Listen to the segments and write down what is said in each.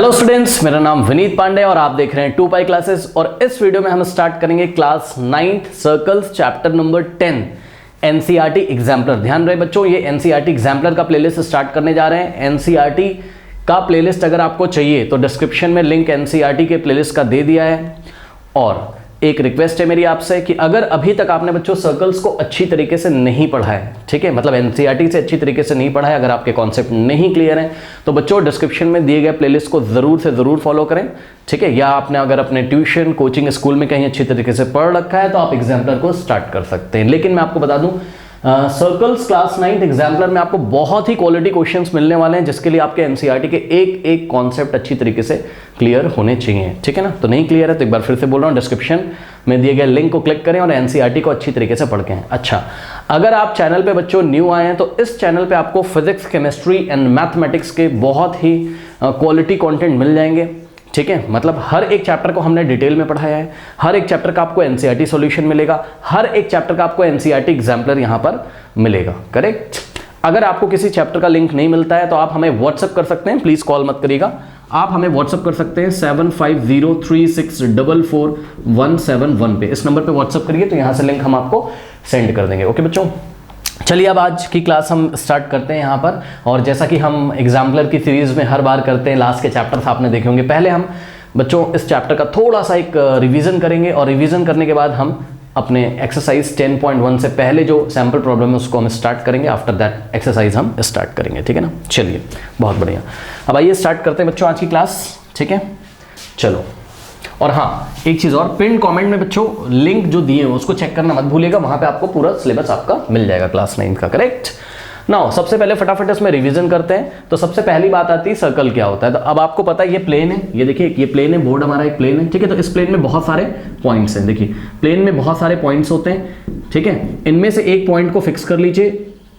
Hello students, मेरा नाम विनीत पांडे और आप देख रहे हैं 2 पाई क्लासेस। और इस वीडियो में हम स्टार्ट करेंगे class 9th circles chapter number 10 NCERT exemplar. ध्यान रहे बच्चों, ये एनसीईआरटी एग्जाम्पलर का प्लेलिस्ट स्टार्ट करने जा रहे हैं। एनसीईआरटी का प्लेलिस्ट अगर आपको चाहिए तो डिस्क्रिप्शन में लिंक एनसीईआरटी के प्लेलिस्ट का दे दिया है। और एक रिक्वेस्ट है मेरी आपसे कि अगर अभी तक आपने बच्चों सर्कल्स को अच्छी तरीके से नहीं पढ़ा है, ठीक है, मतलब एनसीईआरटी से अच्छी तरीके से नहीं पढ़ा है, अगर आपके कॉन्सेप्ट नहीं क्लियर हैं तो बच्चों डिस्क्रिप्शन में दिए गए प्लेलिस्ट को जरूर से जरूर फॉलो करें, ठीक है। या आपने अगर अपने ट्यूशन कोचिंग स्कूल में कहीं अच्छी तरीके से पढ़ रखा है तो आप एग्जाम्पलर को स्टार्ट कर सकते हैं। लेकिन मैं आपको बता दूं, सर्कल्स क्लास 9th एग्जाम्पलर में आपको बहुत ही क्वालिटी क्वेश्चंस मिलने वाले हैं, जिसके लिए आपके एनसीईआरटी के एक एक कॉन्सेप्ट अच्छी तरीके से क्लियर होने चाहिए, ठीक है ना। तो नहीं क्लियर है तो एक बार फिर से बोल रहा हूँ, डिस्क्रिप्शन में दिए गए लिंक को क्लिक करें और एनसीईआरटी को अच्छी तरीके से पढ़ के हैं। अच्छा, अगर आप चैनल पे बच्चों न्यू आए हैं तो इस चैनल पे आपको फिजिक्स, केमिस्ट्री एंड मैथमेटिक्स के बहुत ही क्वालिटी कंटेंट मिल जाएंगे, ठीक है। मतलब हर एक चैप्टर को हमने डिटेल में पढ़ाया है, हर एक चैप्टर का आपको एनसीईआरटी सॉल्यूशन मिलेगा, हर एक चैप्टर का आपको एनसीईआरटी एग्जाम्पलर यहां पर मिलेगा, करेक्ट। अगर आपको किसी चैप्टर का लिंक नहीं मिलता है तो आप हमें व्हाट्सएप कर सकते हैं, प्लीज कॉल मत करिएगा, आप हमें व्हाट्सएप कर सकते हैं 7503644171 पे। इस नंबर पे व्हाट्सएप करिए तो यहां से लिंक हम आपको सेंड कर देंगे। ओके बच्चों, चलिए अब आज की क्लास हम स्टार्ट करते हैं यहाँ पर। और जैसा कि हम एग्जाम्पलर की सीरीज में हर बार करते हैं, लास्ट के चैप्टर्स आपने देखे होंगे। पहले हम बच्चों इस चैप्टर का थोड़ा सा एक रिवीजन करेंगे और रिवीजन करने के बाद हम अपने एक्सरसाइज 10.1 से पहले जो सैम्पल प्रॉब्लम है उसको हम स्टार्ट करेंगे। आफ्टर दैट एक्सरसाइज हम स्टार्ट करेंगे, ठीक है ना। चलिए, बहुत बढ़िया। अब आइए स्टार्ट करते हैं बच्चों आज की क्लास, ठीक है। चलो, और हाँ एक चीज और, पिन कमेंट में बच्चों लिंक जो दिए हैं उसको चेक करना मत भूलिएगा, वहां पे आपको पूरा सिलेबस आपका मिल जाएगा क्लास 9 का, करेक्ट। नाउ सबसे पहले फटाफट इसमें रिवीजन करते हैं। तो सबसे पहली बात आती है सर्कल क्या होता है। तो अब आपको पता है ये प्लेन है, ये देखिए ये प्लेन है, बोर्ड हमारा एक प्लेन है, ठीक है। तो इस प्लेन में बहुत सारे पॉइंट्स हैं, देखिए प्लेन में बहुत सारे पॉइंट्स होते हैं, ठीक है। इनमें से एक पॉइंट को फिक्स कर लीजिए।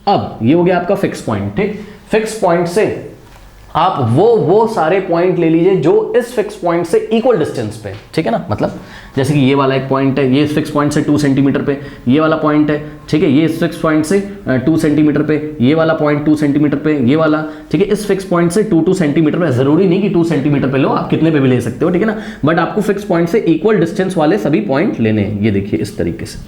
अब ये हो गया आपका फिक्स पॉइंट, ठीक। फिक्स पॉइंट से आप वो सारे पॉइंट ले लीजिए जो इस फिक्स पॉइंट से इक्वल डिस्टेंस पे, ठीक है ना। मतलब जैसे कि ये वाला एक पॉइंट है, ये इस फिक्स पॉइंट से 2 सेंटीमीटर पे, ये वाला पॉइंट है, ठीक है, ये इस फिक्स पॉइंट से 2 सेंटीमीटर पे, ये वाला पॉइंट 2 सेंटीमीटर पे, ये वाला, ठीक है, इस फिक्स पॉइंट से 2 सेंटीमीटर पे। जरूरी नहीं कि 2 सेंटीमीटर पे लो, आप कितने पे भी ले सकते हो, ठीक है ना। बट आपको फिक्स पॉइंट से इक्वल डिस्टेंस वाले सभी पॉइंट लेने हैं। ये देखिए इस तरीके से।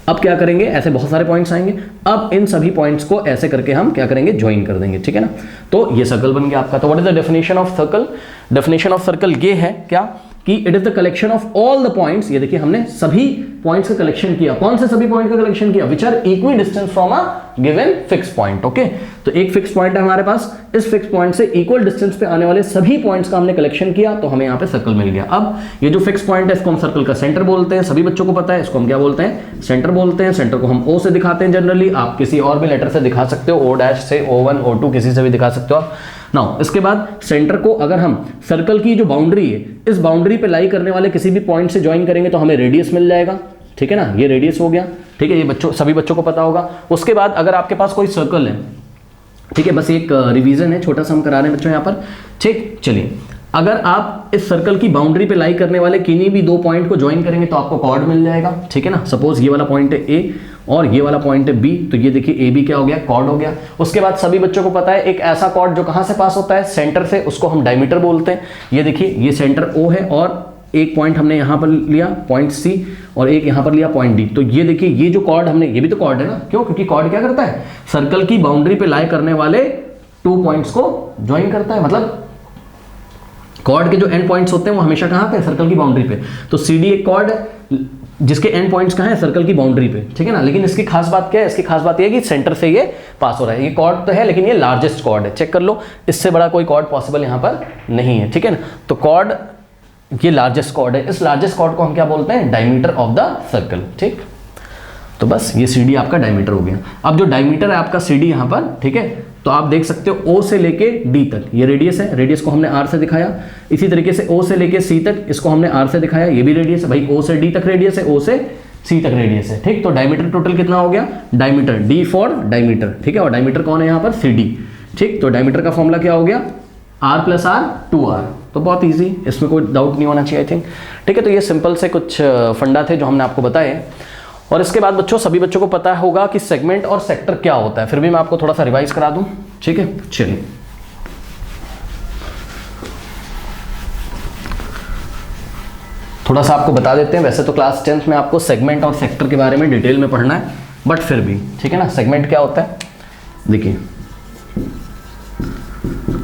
अब क्या करेंगे, ऐसे बहुत सारे पॉइंट्स आएंगे, अब इन सभी पॉइंट्स को ऐसे करके हम क्या करेंगे, ज्वाइन कर देंगे, ठीक है ना। तो ये सर्कल बन गया आपका। तो what is the definition of circle? Definition of circle ये है क्या कि it is the collection of all the points. ये देखिए हमने सभी पॉइंट्स का कलेक्शन किया। कौन से सभी पॉइंट का कलेक्शन किया? Which are equi distance from a given fix point. Okay, तो एक फिक्स पॉइंट है हमारे पास, इस फिक्स पॉइंट से इक्वल डिस्टेंस पे आने वाले सभी पॉइंट्स का हमने कलेक्शन किया, तो हमें यहाँ पे सर्कल मिल गया। अब ये जो फिक्स पॉइंट है इसको हम सर्कल का सेंटर बोलते हैं, सभी बच्चों को पता है, इसको हम क्या बोलते हैं, सेंटर बोलते हैं। सेंटर को हम O से दिखाते हैं जनरली, आप किसी और भी लेटर से दिखा सकते हो, O' से, O1, O2 किसी से भी दिखा सकते हो आप। नाउ इसके बाद सेंटर को अगर हम सर्कल की जो बाउंड्री है इस बाउंड्री पे लाई करने वाले किसी भी पॉइंट से ज्वाइन करेंगे तो हमें रेडियस मिल जाएगा, ठीक है ना। ये रेडियस हो गया, ठीक है, ये बच्चों सभी बच्चों को पता होगा। उसके बाद अगर आपके पास कोई सर्कल है, ठीक है, बस एक रिवीजन है छोटा सा हम करा रहे हैं बच्चों यहाँ पर, ठीक। चलिए, अगर आप इस सर्कल की बाउंड्री पे लाई करने वाले किन्हीं भी 2 पॉइंट को ज्वाइन करेंगे तो आपको कॉर्ड मिल जाएगा, ठीक है ना। सपोज ये वाला पॉइंट है A और ये वाला पॉइंट है B, तो ये देखिए AB क्या हो गया, कॉर्ड हो गया। उसके बाद सभी बच्चों को पता है एक ऐसा कॉर्ड जो कहां से पास होता है, सेंटर से, उसको हम डायमीटर बोलते हैं। ये देखिए ये सेंटर O है और एक पॉइंट हमने यहां पर लिया पॉइंट C और एक यहां पर लिया पॉइंट D। तो ये देखिए ये जो कॉर्ड हमने, ये भी तो कॉर्ड है ना, क्यों? क्योंकि कॉर्ड क्या करता है, सर्कल की बाउंड्री पे लाई करने वाले 2 पॉइंट्स को ज्वाइन करता है। मतलब कॉर्ड के जो एंड पॉइंट्स होते हैं वो हमेशा कहां पे, सर्कल की बाउंड्री पे। तो CD एक कॉर्ड है जिसके एंड पॉइंट्स कहां है, सर्कल की बाउंड्री पे, ठीक है ना। लेकिन इसकी खास बात क्या है, इसकी खास बात ये है कि सेंटर से ये पास हो रहा है। ये कॉर्ड तो है लेकिन ये लार्जेस्ट कॉर्ड है, चेक कर लो, इससे बड़ा कोई कॉर्ड पॉसिबल यहां पर नहीं है, ठीक है ना। तो कॉर्ड ये लार्जेस्ट कॉर्ड है, इस लार्जेस्ट कॉर्ड को हम क्या बोलते हैं, डायमीटर ऑफ द सर्कल, ठीक। तो बस ये CD आपका डायमीटर हो गया। अब जो डायमीटर है आपका CD यहाँ पर, ठीक है, तो आप देख सकते हो O से लेके D तक ये रेडियस है, रेडियस को हमने R से दिखाया। इसी तरीके से O से लेके C तक, इसको हमने R से दिखाया, ये भी रेडियस है भाई, O से D तक रेडियस है, O से C तक रेडियस है, ठीक। तो डायमीटर टोटल कितना हो गया, डायमीटर D फॉर डायमीटर, ठीक है। और डायमीटर कौन है यहाँ पर, CD, ठीक। तो डायमीटर का फॉर्मूला क्या हो गया, R + R 2R। तो बहुत ईजी, इसमें कोई डाउट नहीं होना चाहिए आई थिंक, ठीक है। तो ये सिंपल से कुछ फंडा थे जो हमने आपको बताए। और इसके बाद बच्चों सभी बच्चों को पता होगा कि सेगमेंट और सेक्टर क्या होता है, फिर भी मैं आपको थोड़ा सा रिवाइज करा दूं, ठीक है। चलिए, थोड़ा सा आपको बता देते हैं, वैसे तो क्लास 10th में आपको सेगमेंट और सेक्टर के बारे में डिटेल में पढ़ना है, बट फिर भी ठीक है ना। सेगमेंट क्या होता है, देखिए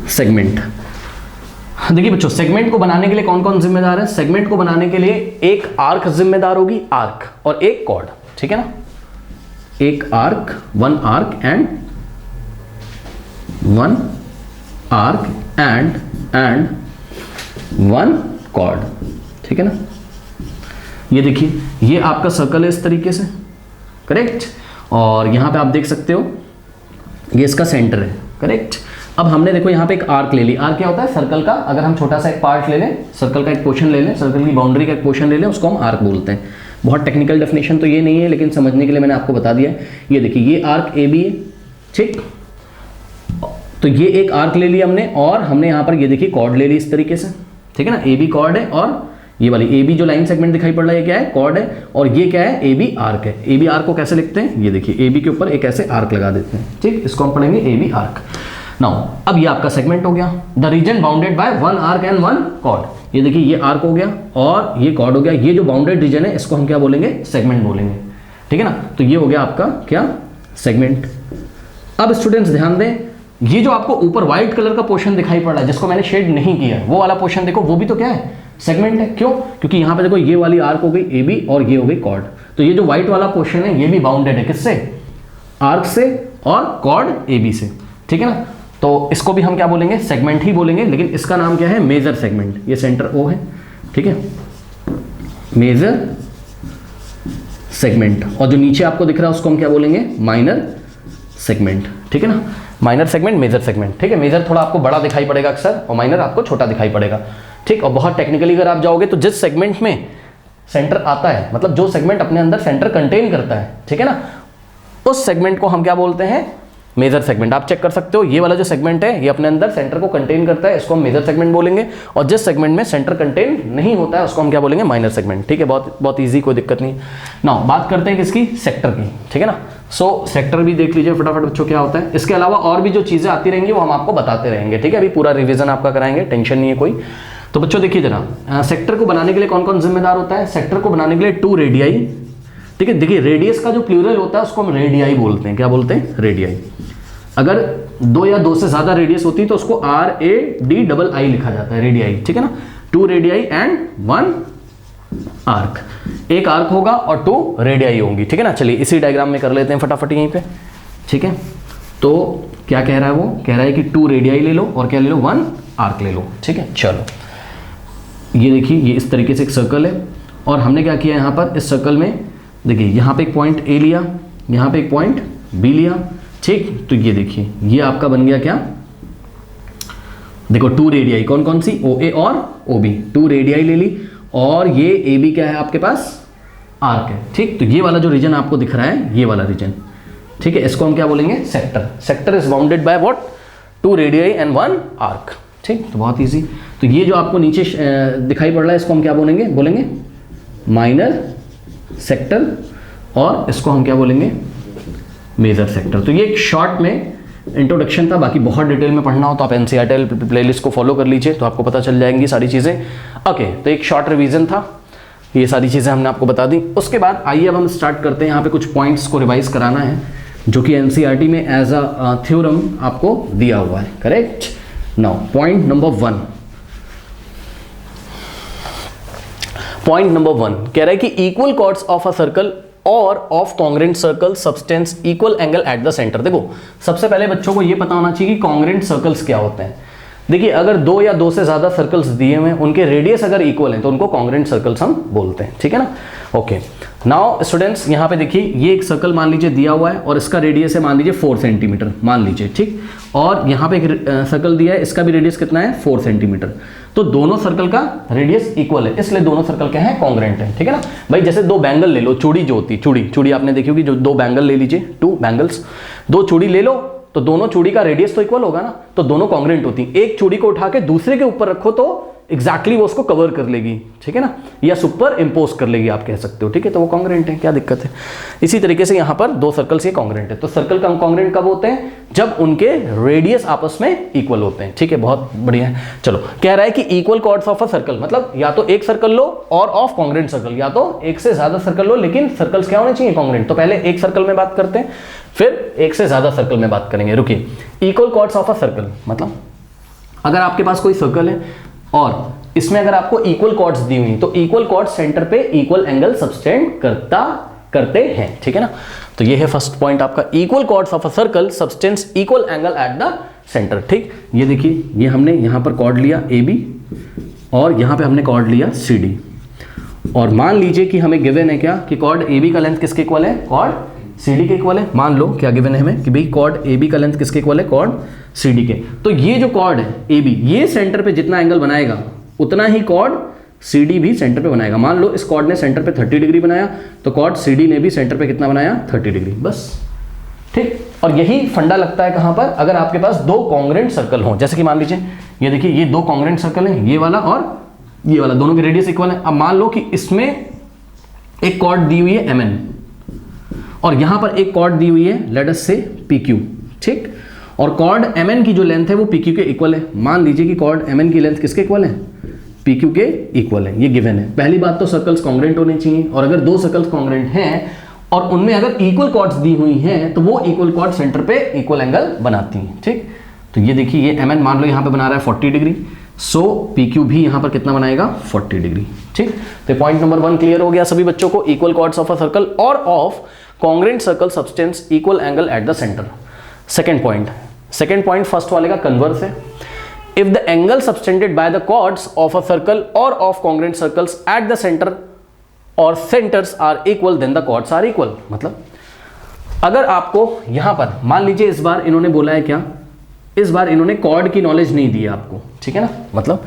सेगमेंट, देखिए बच्चों सेगमेंट को बनाने के लिए कौन कौन जिम्मेदार है। सेगमेंट को बनाने के लिए एक आर्क जिम्मेदार होगी, आर्क, और एक कॉर्ड, ठीक है ना। एक arc, one arc and one chord, ठीक है ना। ये देखिए ये आपका सर्कल है इस तरीके से, करेक्ट, और यहां पे आप देख सकते हो ये इसका सेंटर है, करेक्ट। अब हमने देखो यहाँ पे एक आर्क ले ली। आर्क क्या होता है, सर्कल का अगर हम छोटा सा एक पार्ट ले लें, सर्कल का एक पोर्शन ले लें, सर्कल की बाउंड्री का एक पोर्शन ले लें, उसको हम आर्क बोलते हैं। बहुत टेक्निकल डेफिनेशन तो ये नहीं है, लेकिन समझने के लिए मैंने आपको बता दिया है। ये देखिए ये आर्क ए बी है, ठीक, तो ये एक आर्क ले लिया हमने, और हमने यहाँ पर ये देखिए कॉर्ड ले ली इस तरीके से, ठीक है ना। ए बी कॉर्ड है, और ये वाली ए बी जो लाइन सेगमेंट दिखाई पड़ रहा है ये क्या है, कॉर्ड है, और ये क्या है, ए बी आर्क है। ए बी आर्क को कैसे लिखते हैं, ये देखिए ए बी के ऊपर एक ऐसे आर्क लगा देते हैं, ठीक, इसको हम पढ़ेंगे ए बी आर्क। नाउ अब ये आपका सेगमेंट हो गया, the region bounded by one arc and one chord. ये देखिए ये आर्क हो गया और ये कॉर्ड हो गया। ये जो बाउंडेड रीजन है इसको हम क्या बोलेंगे, सेगमेंट बोलेंगे, ठीक है ना। तो ये हो गया आपका क्या, सेगमेंट। अब स्टूडेंट्स ध्यान दें, ये जो आपको ऊपर व्हाइट कलर का पोर्शन दिखाई पड़ रहा है जिसको मैंने शेड नहीं किया, वो वाला पोर्शन देखो, वो भी तो क्या है, सेगमेंट है। क्यों, क्योंकि यहां पे देखो ये वाली आर्क हो गई ए बी और ये हो गई कॉर्ड। तो ये जो व्हाइट वाला पोर्शन है ये भी बाउंडेड है, किससे, आर्क से और कॉर्ड ए बी से, ठीक है ना। तो इसको भी हम क्या बोलेंगे, सेगमेंट ही बोलेंगे, लेकिन इसका नाम क्या है, मेजर सेगमेंट। ये सेंटर ओ है, ठीक है, मेजर सेगमेंट। और जो नीचे आपको दिख रहा है उसको हम क्या बोलेंगे, माइनर सेगमेंट, ठीक है ना। माइनर सेगमेंट, मेजर सेगमेंट, ठीक है। मेजर थोड़ा आपको बड़ा दिखाई पड़ेगा अक्सर, और माइनर आपको छोटा दिखाई पड़ेगा, ठीक। और बहुत टेक्निकली अगर आप जाओगे तो जिस सेगमेंट में सेंटर आता है, मतलब जो सेगमेंट अपने अंदर सेंटर कंटेन करता है, ठीक है ना, उस सेगमेंट को हम क्या बोलते हैं, मेजर सेगमेंट। आप चेक कर सकते हो, ये वाला जो सेगमेंट है ये अपने अंदर सेंटर को कंटेन करता है, इसको हम मेजर सेगमेंट बोलेंगे। और जिस सेगमेंट में सेंटर कंटेन नहीं होता है उसको हम क्या बोलेंगे, माइनर सेगमेंट, ठीक है। बहुत बहुत ईजी, कोई दिक्कत नहीं। नाउ बात करते हैं किसकी, सेक्टर की, ठीक है ना। सो सेक्टर भी देख लीजिए फटाफट बच्चों क्या होता है। इसके अलावा और भी जो चीजें आती रहेंगी वो हम आपको बताते रहेंगे, ठीक है। अभी पूरा रिविजन आपका कराएंगे, टेंशन नहीं है कोई। तो बच्चों देखिए जरा, सेक्टर को बनाने के लिए कौन कौन जिम्मेदार होता है। सेक्टर को बनाने के लिए 2 रेडियाई, ठीक है। देखिए रेडियस का जो प्लूरल होता है उसको हम रेडियाई बोलते हैं। क्या बोलते हैं, रेडियाई। अगर 2 या 2 से ज्यादा रेडियस होती है तो उसको RADII लिखा जाता है, रेडियाई, ठीक है ना। 2 रेडियाई एंड 1 आर्क। एक आर्क होगा और 2 रेडियाई होंगी, ठीक है ना। चलिए इसी डायग्राम में कर लेते हैं फटाफट यहीं पे, ठीक है। तो क्या कह रहा है, वो कह रहा है कि 2 रेडियाई ले लो और क्या ले लो, 1 आर्क ले लो, ठीक है। चलो ये देखिए ये इस तरीके से एक सर्कल है, और हमने क्या किया यहाँ पर इस सर्कल में, देखिए यहाँ पे एक पॉइंट ए लिया, यहाँ पे एक पॉइंट बी लिया, ठीक। तो ये देखिए ये आपका बन गया क्या, देखो 2 रेडियाई कौन कौन सी, OA और OB, 2 रेडियाई ले ली, और ये AB क्या है आपके पास, आर्क है, ठीक। तो ये वाला जो रीजन आपको दिख रहा है, ये वाला रीजन, ठीक है, इसको हम क्या बोलेंगे, sector. Sector is bounded by what, 2 radii and 1 arc, ठीक। तो बहुत इजी। तो ये जो आपको नीचे दिखाई पड़ रहा है इसको हम क्या बोलेंगे माइनर सेक्टर, और इसको हम क्या बोलेंगे, मेजर सेक्टर। तो ये एक शॉर्ट में इंट्रोडक्शन था, बाकी बहुत डिटेल में पढ़ना हो तो आप NCERT प्लेलिस्ट को फॉलो कर लीजिए, तो आपको पता चल जाएंगी सारी चीज़ें। ओके, तो एक शॉर्ट रिवीजन था, ये सारी चीज़ें हमने आपको बता दी। उसके बाद आइए अब हम स्टार्ट करते हैं, यहाँ पे कुछ पॉइंट्स को रिवाइज कराना है जो कि NCERT में एज अ थ्योरम आपको दिया हुआ है, correct. Now point number 1, point number 1 कह रहा है कि equal chords of a circle or of congruent circle subtends equal angle at the centre. देखो सबसे पहले बच्चों को ये पता होना चाहिए कि कॉन्ग्रेंट सर्कल्स क्या होते हैं। देखिए अगर 2 या 2 से ज्यादा सर्कल्स दिए हुए हैं, उनके रेडियस अगर इक्वल हैं तो उनको कॉन्ग्रेंट सर्कल्स हम बोलते हैं, ठीक है ना। ओके, नाउ स्टूडेंट्स यहाँ पे देखिए ये एक सर्कल मान लीजिए दिया हुआ है और इसका रेडियस है मान लीजिए 4 सेंटीमीटर मान लीजिए, ठीक। और यहाँ पे एक सर्कल दिया है, इसका भी रेडियस कितना है, 4 सेंटीमीटर। तो दोनों सर्कल का रेडियस इक्वल है, इसलिए दोनों सर्कल क्या है, कॉन्ग्रेंट है, ठीक है ना। भाई जैसे 2 बैंगल ले लो, चूड़ी जो होती है, चूड़ी आपने देखी होगी, जो 2 बैंगल ले लीजिए, 2 बैंगल्स, 2 चूड़ी ले लो, तो दोनों चूड़ी का रेडियस तो इक्वल होगा ना, तो दोनों कॉन्ग्रेंट होती हैं। एक चूड़ी को उठा के दूसरे के ऊपर रखो तो एग्जैक्टली वो उसको कवर कर लेगी, ठीक है ना, या सुपर इम्पोज कर लेगी आप कह सकते हो, ठीक है, तो वो कॉन्ग्रेंट है, क्या दिक्कत है। इसी तरीके से यहाँ पर दो सर्कल्स ये कॉन्ग्रेंट है। तो सर्कल कॉन्ग्रेंट कब होते हैं? जब उनके रेडियस आपस में इक्वल होते हैं, ठीक है, बहुत बढ़िया है। चलो, कह रहा है कि equal chords of a circle, मतलब या तो एक सर्कल लो और ऑफ कॉन्ग्रेंट सर्कल, या तो एक से ज्यादा सर्कल लो, लेकिन सर्कल्स क्या होने चाहिए? कॉन्ग्रेंट। तो पहले एक सर्कल में बात करते हैं, फिर एक से ज्यादा सर्कल में बात करेंगे। रुकिए, equal chords of a circle मतलब अगर आपके पास कोई सर्कल है और इसमें अगर आपको इक्वल कॉर्ड्स दी हुई, तो इक्वल कॉर्ड्स सेंटर पे इक्वल एंगल सबटेंड करते हैं, ठीक है ना। तो ये है फर्स्ट पॉइंट आपका, equal chords of a circle subtends equal angle at the centre, ठीक। ये देखिए, ये हमने यहां पर कॉर्ड लिया AB और यहां पे हमने कॉर्ड लिया CD, और मान लीजिए कि हमें गिवन है क्या कि कॉर्ड AB का लेंथ किसके इक्वल है? कॉर्ड CD के इक्वल है। मान लो क्या गिवन है हमें कि भाई कॉर्ड AB का लेंथ किसके इक्वल है? कॉर्ड CD के। तो ये जो कॉर्ड है AB, ये सेंटर पे जितना एंगल बनाएगा उतना ही कॉर्ड CD भी सेंटर पे बनाएगा। मान लो इस कॉर्ड ने सेंटर पे 30 डिग्री बनाया, तो कॉर्ड CD ने भी सेंटर पे कितना बनाया? 30 डिग्री, बस, ठीक। और यही फंडा लगता है कहां पर? अगर आपके पास दो कॉन्ग्रेंट सर्कल हो, जैसे कि मान लीजिए ये देखिए, ये दो कॉन्ग्रेंट सर्कल है, ये वाला और ये वाला, दोनों की रेडियस इक्वल है। अब मान लो कि इसमें एक कॉर्ड दी हुई है MN और यहां पर एक कॉर्ड दी हुई है लेट अस से PQ, ठीक। और कॉर्ड MN की जो लेंथ है वो PQ के इक्वल है। मान लीजिए कि कॉर्ड MN की लेंथ किसके इक्वल है? PQ के इक्वल है, ये गिवन है। पहली बात तो सर्कल्स कॉन्ग्रेंट होने चाहिए, और अगर दो सर्कल्स कॉन्ग्रेंट हैं और उनमें अगर इक्वल कॉर्ड्स दी हुई हैं तो वो इक्वल कॉर्ड सेंटर पे इक्वल एंगल बनाती हैं, ठीक। तो ये देखिए, ये MN मान लो यहां पे बना रहा है 40 डिग्री, सो PQ भी यहां पर कितना बनाएगा? 40 डिग्री, ठीक। तो पॉइंट नंबर 1 क्लियर हो गया सभी बच्चों को, equal chords of a circle or of congruent circle subtends equal angle at the centre. Second point first वाले का कन्वर्स है। If the angle subtended by the chords of a circle or of congruent circles at the centre or centres are equal then the chords are equal. मतलब अगर आपको यहां पर मान लीजिए, इस बार इन्होंने बोला है क्या? इस बार इन्होंने कॉर्ड की नॉलेज नहीं दी है आपको, ठीक है ना। मतलब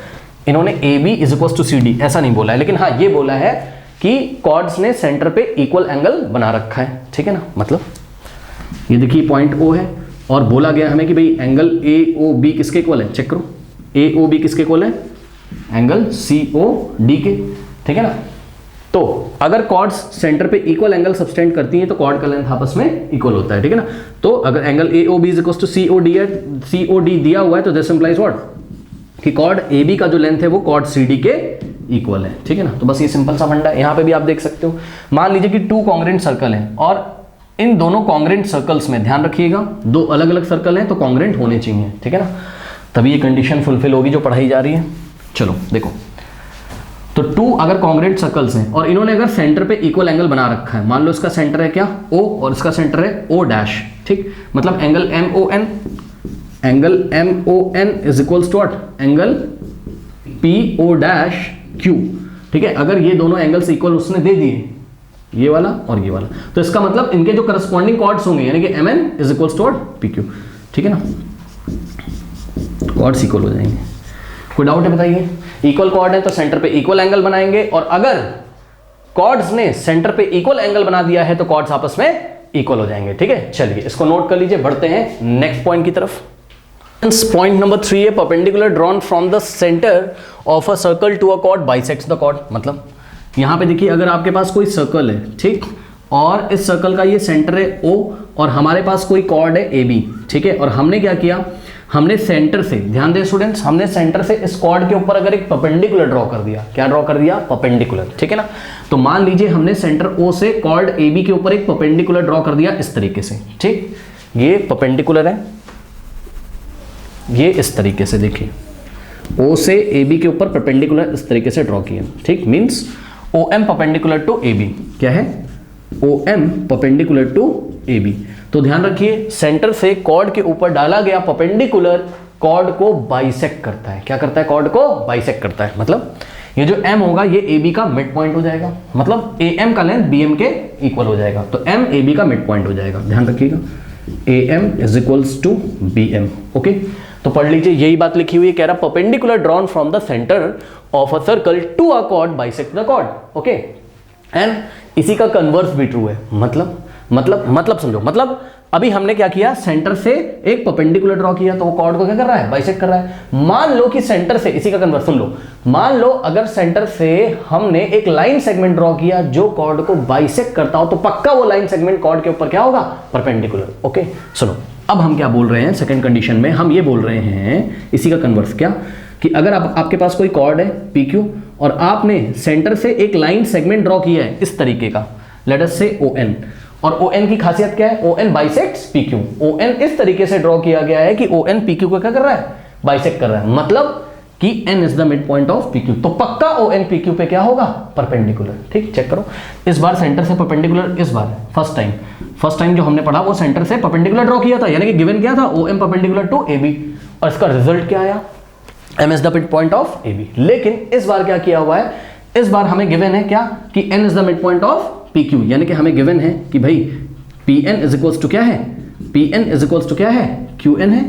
इन्होंने AB is equal to CD ऐसा नहीं बोला है, लेकिन हाँ ये बोला है कि कॉर्ड्स ने सेंटर पे इक्वल एंगल बना रखा है, ठीक है ना। मतलब ये देखिए पॉइंट O है और बोला गया हमें कि भाई एंगल AOB किसके इक्वल है? चेक करो, AOB किसके इक्वल है? एंगल COD के, ठीक है ना। तो अगर कॉर्ड्स सेंटर पे इक्वल एंगल सबटेंड करती हैं तो कॉर्ड का लेंथ आपस में इक्वल होता है, ठीक है ना। तो अगर angle AOB is equal to COD दिया हुआ है तो दिस इंप्लाइज व्हाट? कि कॉर्ड AB का जो लेंथ है वो कॉर्ड CD के इक्वल है, ठीक है ना। तो बस ये सिंपल सा फंडा है। यहां पे भी आप देख सकते हो, मान लीजिए कि 2 कॉन्ग्रेंट सर्कल हैं और इन दोनों कॉन्ग्रेंट सर्कल्स में ध्यान रखिएगा, 2 अलग अलग सर्कल हैं तो कॉन्ग्रेंट होने चाहिए, ठीक है ना, तभी ये कंडीशन फुलफिल होगी जो पढ़ाई जा रही है। चलो देखो, तो 2 अगर कॉन्ग्रेंट सर्कल्स हैं और इन्होंने अगर सेंटर पे इक्वल एंगल बना रखा है, मान लो इसका सेंटर है क्या? O और इसका सेंटर है O डैश, ठीक। मतलब angle MON is equals to what? Angle PO dash Q, ठीक है। अगर ये दोनों एंगल्स इक्वल उसने दे दिए, ये वाला और ये वाला, तो इसका मतलब इनके जो करस्पॉन्डिंग कॉर्ड्स होंगे यानी कि MN is equals to what? PQ, ठीक है ना। कॉर्ड्स इक्वल हो जाएंगे। कोई डाउट है बताइए? इक्वल कॉर्ड है तो सेंटर पे इक्वल एंगल बनाएंगे, और अगर कॉर्ड्स ने सेंटर पे इक्वल एंगल बना दिया है तो कॉर्ड्स आपस में इक्वल हो जाएंगे, ठीक है। चलिए इसको नोट कर लीजिए, बढ़ते हैं नेक्स्ट पॉइंट की तरफ। पॉइंट नंबर 3 है perpendicular drawn from the centre of a circle to a chord bisects the chord. मतलब यहां पे देखिए, अगर आपके पास कोई सर्कल है, ठीक, और इस सर्कल का ये सेंटर है O और हमारे पास कोई कॉर्ड है AB, ठीक है। और हमने क्या किया? हमने सेंटर से, ध्यान दें स्टूडेंट्स, हमने सेंटर से इस कॉर्ड के ऊपर अगर एक परपेंडिकुलर ड्रॉ कर दिया। क्या ड्रॉ कर दिया? परपेंडिकुलर, ठीक है ना। तो मान लीजिए हमने सेंटर O से कॉर्ड AB के ऊपर एक परपेंडिकुलर ड्रॉ कर दिया इस तरीके से, ठीक। ये परपेंडिकुलर है, ये इस तरीके से देखिए, O से AB के ऊपर परपेंडिकुलर इस तरीके से ड्रॉ किया, ठीक। Means OM perpendicular to AB, क्या है? OM perpendicular to AB। तो ध्यान रखिए, सेंटर से कॉर्ड के ऊपर डाला गया परपेंडिकुलर कॉर्ड को बाइसेक्ट करता है। क्या करता है? कॉर्ड को बाइसेक्ट करता है। मतलब ये जो M होगा ये AB का मिड पॉइंट हो जाएगा, मतलब AM का लेंथ BM के इक्वल हो जाएगा, तो M AB का मिड पॉइंट हो जाएगा। ध्यान रखिएगा, AM is equals to BM, okay. तो पढ़ लीजिए, यही बात लिखी हुई है, कह रहा perpendicular drawn from the centre of a circle to a chord bisect the chord, okay. And इसी का कन्वर्स भी ट्रू है। मतलब समझो, मतलब अभी हमने क्या किया, सेंटर से एक परपेंडिकुलर ड्रॉ किया, तो वो कॉर्ड को क्या कर रहा है, बाइसेक्ट कर रहा है। मान लो कि सेंटर से, इसी का कन्वर्स सुन लो, मान लो अगर सेंटर से हमने एक लाइन सेगमेंट ड्रॉ किया जो कॉर्ड को बाइसेक्ट करता हो, तो पक्का वो लाइन सेगमेंट कॉर्ड के ऊपर क्या होगा, परपेंडिकुलर। ओके सुनो, अब हम क्या बोल रहे हैं, सेकंड कंडीशन में हम ये बोल रहे हैं, इसी का कन्वर्स क्या, कि अगर आपके पास कोई कॉर्ड है PQ और आपने सेंटर से एक लाइन सेगमेंट ड्रॉ किया है इस तरीके का, लेट अस से ON, और ON की खासियत क्या है, ON बाइसेक्ट्स PQ। ON इस तरीके से ड्रॉ किया गया है कि ON PQ को क्या कर रहा है, बाइसेक्ट कर रहा है, मतलब कि N is the mid point of PQ, तो पक्का ON PQ पे क्या होगा, परपेंडिकुलर। ठीक, चेक करो, इस बार सेंटर से परपेंडिकुलर, इस बार फर्स्ट टाइम जो हमने पढ़ा वो सेंटर से परपेंडिकुलर ड्रॉ किया था, यानी कि गिवन क्या था, OM परपेंडिकुलर टू AB, और इसका रिजल्ट क्या आया, M is the mid point of AB। लेकिन इस बार क्या किया हुआ है, इस बार हमें गिवन है क्या, कि N is the mid point of PQ, यानी कि हमें गिवन है कि भाई PN इज इक्वल्स टू क्या है, PN इज इक्वल्स टू क्या है, QN है।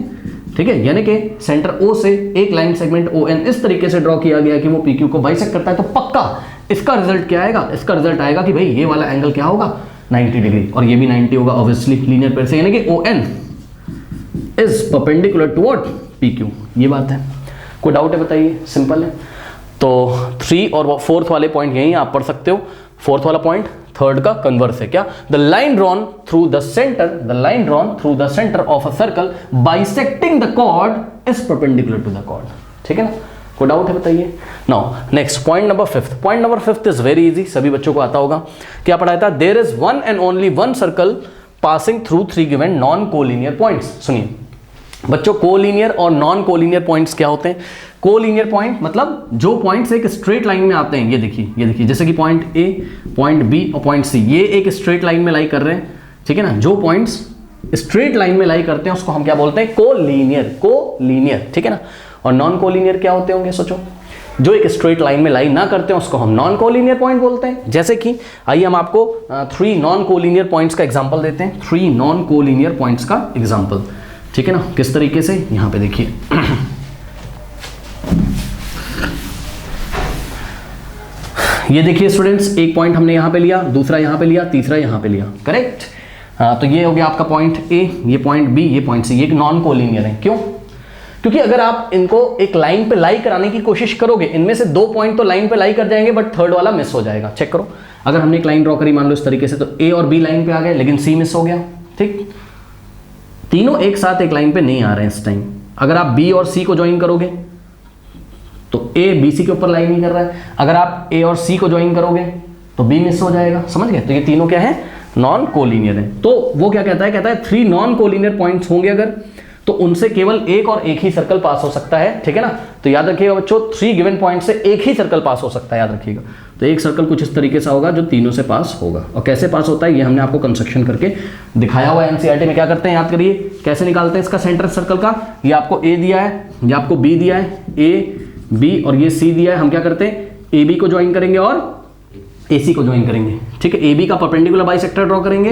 ठीक है, यानी कि सेंटर O से एक लाइन सेगमेंट ON इस तरीके से ड्रॉ किया गया कि वो PQ को बाइसेक्ट करता है, तो पक्का इसका रिजल्ट क्या आएगा, इसका रिजल्ट आएगा कि भाई ये वाला एंगल क्या होगा, 90 डिग्री, और ये भी 90 होगा ऑब्वियसली, लीनियर पेयर से, यानी कि ON is perpendicular to what, PQ। ये बात है, कोई डाउट है बताइए, सिंपल है। तो 3 और 4th वाले पॉइंट यही आप पढ़ सकते हो। 4th वाला पॉइंट 3rd का कन्वर्स है क्या, the line drawn through the centre of a circle bisecting the chord is perpendicular to the chord. ठीक है ना, कोई डाउट है बताइए। Now next point number 5th। Point number 5th is very easy, सभी बच्चों को आता होगा। क्या पढ़ाया था, there is one and only one circle passing through 3 given non collinear points. सुनिए बच्चों, कोलिनियर और नॉन कोलिनियर पॉइंट्स क्या होते हैं। कोलिनियर पॉइंट मतलब जो पॉइंट्स एक स्ट्रेट लाइन में आते हैं, ये देखिए जैसे कि पॉइंट A, पॉइंट B और पॉइंट C, ये एक स्ट्रेट लाइन में लाई कर रहे हैं। ठीक है ना, जो पॉइंट्स स्ट्रेट लाइन में लाई करते हैं उसको हम क्या बोलते हैं, कोलिनियर। ठीक है ना, और नॉन कोलिनियर क्या होते होंगे, सोचो, जो एक स्ट्रेट लाइन में लाई ना करते हैं उसको हम नॉन कोलिनियर पॉइंट बोलते हैं। जैसे कि आइए हम आपको 3 नॉन कोलिनियर पॉइंट्स का एग्जांपल देते हैं, 3 नॉन कोलिनियर पॉइंट्स का एग्जांपल। ठीक है ना, किस तरीके से, यहां पे देखिए ये देखिए स्टूडेंट्स, एक पॉइंट हमने यहां पे लिया, दूसरा यहां पे लिया, तीसरा यहां पे लिया, करेक्ट। तो ये हो गया आपका पॉइंट A, ये पॉइंट B, ये पॉइंट C, ये नॉन कोलिनियर है। क्यों, क्योंकि अगर आप इनको एक लाइन पे लाई कराने की कोशिश करोगे, इनमें से 2 पॉइंट तो लाइन पे लाई कर जाएंगे, बट 3rd वाला मिस हो जाएगा। चेक करो, अगर हमने एक लाइन ड्रॉ करी मान लो इस तरीके से, तो A और B लाइन पे आ गए, लेकिन C मिस हो गया। ठीक, तीनों एक साथ एक लाइन पे नहीं आ रहे हैं इस टाइम। अगर आप B और C को ज्वाइन करोगे तो A BC के ऊपर लाइन नहीं कर रहा है, अगर आप A और C को ज्वाइन करोगे तो B मिस हो जाएगा। समझ गए, तो ये तीनों क्या है, नॉन कोलिनियर है। तो वो क्या कहता है 3 नॉन कोलिनियर पॉइंट्स होंगे अगर, तो उनसे केवल एक और एक ही सर्कल पास हो सकता है। ठीक है ना, तो याद रखिएगा बच्चों, 3 गिवन पॉइंट से एक ही सर्कल पास हो सकता है, याद रखिएगा। तो एक सर्कल कुछ इस तरीके से होगा जो तीनों से पास होगा, और कैसे पास होता है ये हमने आपको कंस्ट्रक्शन करके दिखाया हुआ है। एनसीईआरटी में क्या करते हैं, याद करिए, कैसे निकालते हैं इसका सेंटर सर्कल का। ये आपको A दिया है, ये आपको B दिया है, A B और ये C दिया है। हम क्या करते हैं, AB को ज्वाइन करेंगे और AC को ज्वाइन करेंगे। ठीक है, AB का परपेंडिकुलर बाइसेक्टर ड्रॉ करेंगे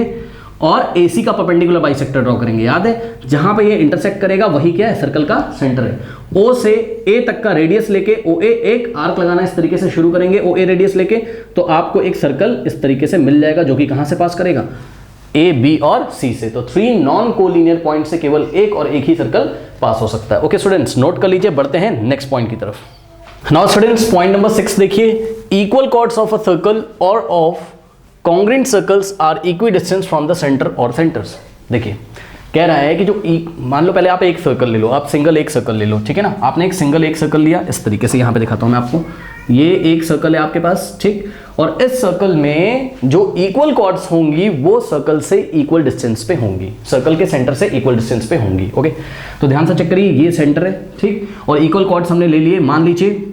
और AC का परपेंडिकुलर बाइसेक्टर ड्रॉ करेंगे। याद है, जहां पे ये इंटरसेक्ट करेगा वही क्या है, सर्कल का सेंटर है। O से A तक का रेडियस लेके OA एक आर्क लगाना इस तरीके से शुरू करेंगे, OA रेडियस लेके, तो आपको एक सर्कल इस तरीके से मिल जाएगा, जो कि कहां से पास करेगा, A, B और C से। तो 3 नॉन कोलिनियर पॉइंट से केवल एक और एक ही सर्कल पास हो सकता है। ओके स्टूडेंट्स, नोट कर लीजिए, बढ़ते हैं नेक्स्ट पॉइंट की तरफ। नाउ स्टूडेंट्स, पॉइंट नंबर 6 देखिए, equal chords of a circle or of congruent circles are equidistant from the centre or centres. देखिए कह रहा है कि जो मान लो पहले आप एक सर्कल ले लो, आप सिंगल एक सर्कल ले लो। ठीक है ना, आपने एक सिंगल एक सर्कल लिया इस तरीके से, यहां पे दिखाता हूं मैं आपको, ये एक सर्कल है आपके पास। ठीक, और इस सर्कल में जो इक्वल कॉर्ड्स होंगी वो सर्कल से इक्वल डिस्टेंस पे होंगी, सर्कल के सेंटर से इक्वल डिस्टेंस पे होंगी। ओके, तो ध्यान से चेक करिए, ये सेंटर है। ठीक, और इक्वल कॉर्ड्स हमने ले लिए। मान लीजिए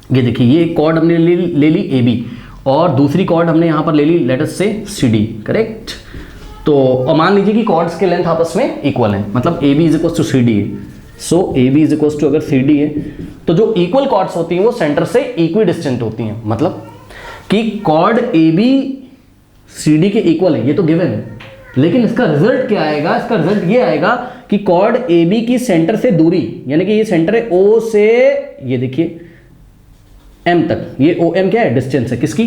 ये देखिए, ये एक कॉर्ड हमने ले ली AB, और दूसरी कॉर्ड हमने यहां पर ले ली लेट अस से CD, करेक्ट। तो और मान लीजिए कि कॉर्ड्स के लेंथ आपस में इक्वल है, मतलब AB is equal to CD है। So AB is equal to अगर CD है, तो जो इक्वल कॉर्ड्स होती हैं वो सेंटर से इक्वी डिस्टेंट होती हैं, मतलब कि कॉर्ड AB CD के इक्वल है, ये तो गिवन है। लेकिन इसका रिजल्ट क्या आएगा, इसका रिजल्ट ये आएगा कि कॉर्ड AB की सेंटर से दूरी, यानी कि ये सेंटर है O से, ये देखिए M तक, ये OM क्या है, डिस्टेंस है किसकी,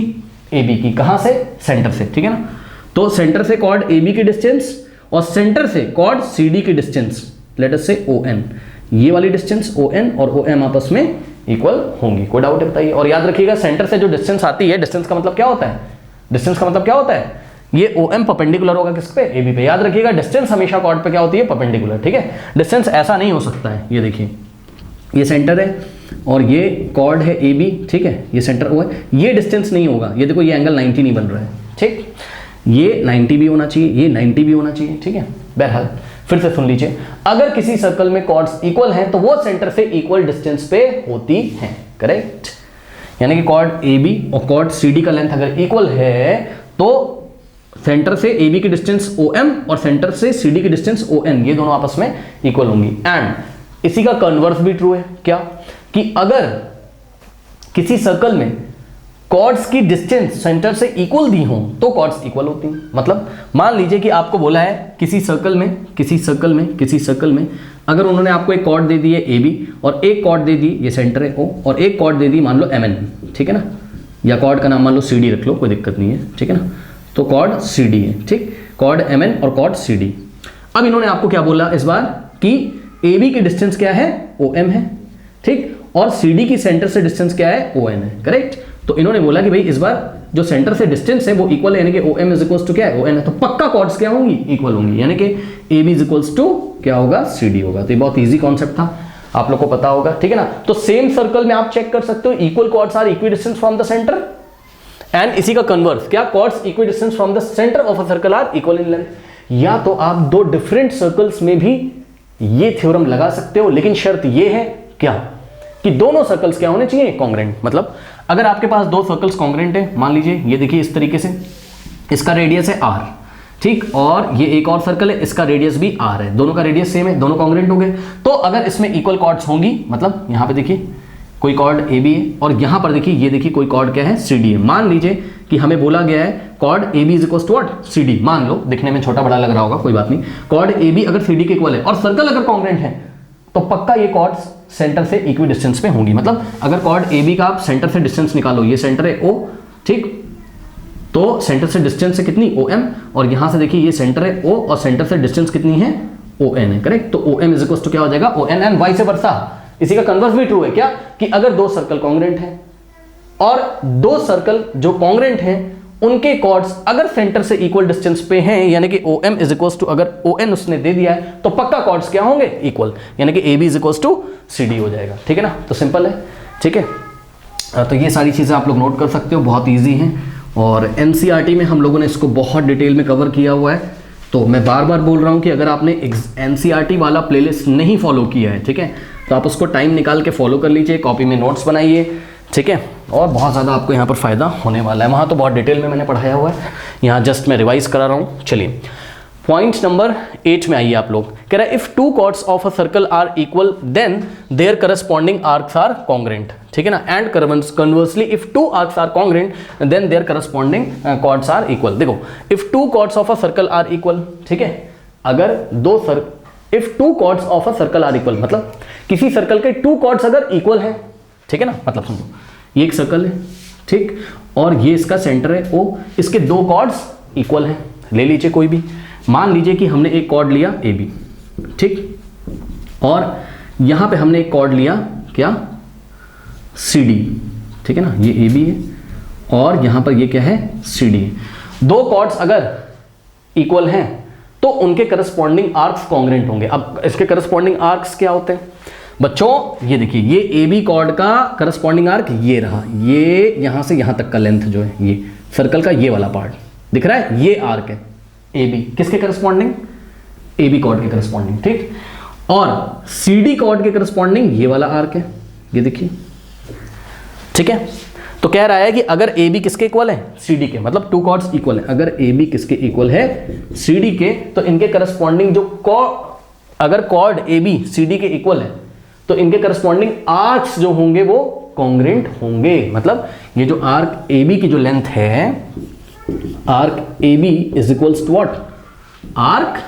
AB की, कहां से, सेंटर से। ठीक है ना, तो सेंटर से कॉर्ड AB की डिस्टेंस और सेंटर से कॉर्ड CD की डिस्टेंस लेट अस से ON, ये वाली डिस्टेंस ON और OM आपस में इक्वल होंगी। कोई डाउट है बताइए। और याद रखिएगा सेंटर से जो डिस्टेंस आती है, डिस्टेंस का मतलब क्या होता है, डिस्टेंस का मतलब क्या होता है, ये OM परपेंडिकुलर होगा किस पे, AB पे। याद रखिएगा डिस्टेंस हमेशा कॉर्ड पे क्या होती है, परपेंडिकुलर, ठीक है। डिस्टेंस ऐसा नहीं हो सकता है, ये देखिए ये सेंटर है और ये कॉर्ड है AB, ठीक है, ये सेंटर O है, ये डिस्टेंस नहीं होगा। ये देखो ये एंगल 90 नहीं बन रहा है, ठीक, ये 90 भी होना चाहिए, ये 90 भी होना चाहिए, ठीक है। बहरहाल फिर से सुन लीजिए, अगर किसी सर्कल में कॉर्ड्स इक्वल हैं तो वो सेंटर से इक्वल डिस्टेंस पे होती हैं, करेक्ट। यानी कि कॉर्ड AB और कॉर्ड CD का लेंथ अगर इक्वल है तो सेंटर से AB की डिस्टेंस OM और सेंटर से CD की डिस्टेंस ON, ये दोनों आपस में इक्वल होंगी। एंड इसी का कन्वर्स भी ट्रू है, क्या, कि अगर किसी सर्कल में कॉर्ड्स की डिस्टेंस सेंटर से इक्वल दी हो तो कॉर्ड्स इक्वल होती हैं। मतलब मान लीजिए कि आपको बोला है किसी सर्कल में अगर उन्होंने आपको एक कॉर्ड दे दी है AB और एक कॉर्ड दे दी, ये सेंटर है O, और एक कॉर्ड दे दी मान लो MN, ठीक है ना, या कॉर्ड का नाम मान लो CD रख लो, कोई दिक्कत नहीं है, ठीक है ना। तो कॉर्ड CD है, ठीक, कॉर्ड MN और कॉर्ड CD। अब इन्होंने आपको क्या बोला इस बार कि AB की डिस्टेंस क्या है, OM है, ठीक, और CD की सेंटर से डिस्टेंस क्या है, ON है, करेक्ट। तो इन्होंने बोला कि भाई इस बार जो सेंटर से डिस्टेंस है वो इक्वल है, यानी कि OM इज इक्वल्स टू क्या है, ON है, तो पक्का कॉर्ड्स क्या होंगी, इक्वल होंगी, यानी कि AB इज इक्वल्स टू क्या होगा, CD होगा। तो ये बहुत इजी कॉन्सेप्ट था, आप लोग को पता होगा, ठीक है ना। तो सेम सर्कल में आप चेक कर सकते हो, equal chords are equidistance from the centre, and इसी का कन्वर्स क्या, chords equidistance from the centre of a circle are equal in length. या तो आप दो डिफरेंट सर्कल्स में भी ये थ्योरम लगा सकते हो, लेकिन शर्त ये है क्या, कि दोनों सर्कल्स क्या होने चाहिए, कॉन्ग्रेंट। मतलब अगर आपके पास दो सर्कल्स कॉन्ग्रेंट है, मान लीजिए ये देखिए इस तरीके से, इसका रेडियस है R, ठीक, और ये एक और सर्कल है, इसका रेडियस भी R है, दोनों का रेडियस सेम है, दोनों कॉन्ग्रेंट हो गए। तो अगर इसमें इक्वल कॉर्ड्स होंगी, मतलब यहां पे देखिए कोई कॉर्ड AB है और यहां पर देखिए ये देखिए कोई कॉर्ड क्या है, CD है। मान लीजिए कि हमें बोला गया है chord AB is equal to what, CD। मान लो दिखने में छोटा बड़ा लग रहा होगा, कोई बात नहीं, कॉर्ड AB अगर CD के इक्वल है और सर्कल अगर कॉन्ग्रेंट है तो पक्का ये कॉर्ड्स सेंटर से इक्वी डिस्टेंस पे होंगी। मतलब अगर कॉर्ड AB का आप सेंटर से डिस्टेंस निकालो, ये सेंटर है O, ठीक, तो सेंटर से डिस्टेंस है कितनी, OM, और यहां से देखिए ये सेंटर है O और सेंटर से डिस्टेंस कितनी है, ON है, करेक्ट। तो OM इज इक्वल टू क्या हो जाएगा, ON, एंड वाइस वर्सा। इसी का कन्वर्स भी ट्रू है, क्या, कि अगर दो सर्कल कॉन्ग्रेंट हैं और दो सर्कल जो कॉन्ग्रेंट हैं उनके कॉर्ड्स अगर सेंटर से इक्वल डिस्टेंस पे हैं, यानी कि OM इज इक्वल टू, अगर ON उसने दे दिया है तो पक्का कॉर्ड्स क्या होंगे, इक्वल, यानी कि AB is equal to CD हो जाएगा, ठीक है ना। तो सिंपल है, ठीक है। तो ये सारी चीज़ें आप लोग नोट कर सकते हो, बहुत ईजी हैं, और NCERT में हम लोगों ने इसको बहुत डिटेल में कवर किया हुआ है। तो मैं बार बार बोल रहा हूँ कि अगर आपने NCERT वाला प्लेलिस्ट नहीं फॉलो किया है, ठीक है, तो आप उसको टाइम निकाल के फॉलो कर लीजिए, कॉपी में नोट्स बनाइए, ठीक है, और बहुत ज़्यादा आपको यहाँ पर फ़ायदा होने वाला है। वहाँ तो बहुत डिटेल में मैंने पढ़ाया हुआ है, यहाँ जस्ट मैं रिवाइज करा रहा हूँ। चलिए पॉइंट नंबर 8 में आइए आप लोग। कह रहा है if two chords of a circle are equal then their corresponding arcs are congruent, ठीक है ना। And conversely if two arcs are congruent then their corresponding chords are equal. देखो if two chords of a circle are equal, ठीक है, अगर if two chords of a circle are equal, मतलब किसी circle के टू कॉर्ड्स अगर equal है, ठीक है ना, मतलब सुनो ये एक सर्कल है, ठीक, और ये इसका सेंटर है O, इसके दो कॉर्ड्स इक्वल हैं, ले लीजिए कोई भी, मान लीजिए कि हमने एक कॉर्ड लिया AB, ठीक, और यहां पे हमने एक कॉर्ड लिया क्या, CD, ठीक है ना, ये AB है और यहां पर ये क्या है, CD है। दो कॉर्ड्स अगर इक्वल हैं तो उनके करस्पॉन्डिंग आर्क्स कॉन्ग्रेंट होंगे। अब इसके करस्पॉन्डिंग आर्क्स क्या होते हैं बच्चों, ये देखिए ये AB कॉर्ड का करस्पॉन्डिंग आर्क ये रहा, ये यहां से यहां तक का लेंथ जो है ये सर्कल का ये वाला पार्ट दिख रहा है, ये आर्क है AB, किसके करस्पॉन्डिंग, AB कॉर्ड के करस्पॉन्डिंग, ठीक, और CD कॉर्ड के करस्पॉन्डिंग ये वाला आर्क है, ये देखिए, ठीक है। तो कह रहा है कि अगर AB किसके इक्वल है, CD के, मतलब टू कॉर्ड्स इक्वल है, अगर AB किसके इक्वल है, CD के, तो इनके करस्पॉन्डिंग जो अगर कॉर्ड AB CD के इक्वल है तो इनके करस्पॉन्डिंग आर्क्स जो होंगे वो कॉन्ग्रेंट होंगे। मतलब ये जो आर्क AB की जो लेंथ है, arc AB is equals to what, arc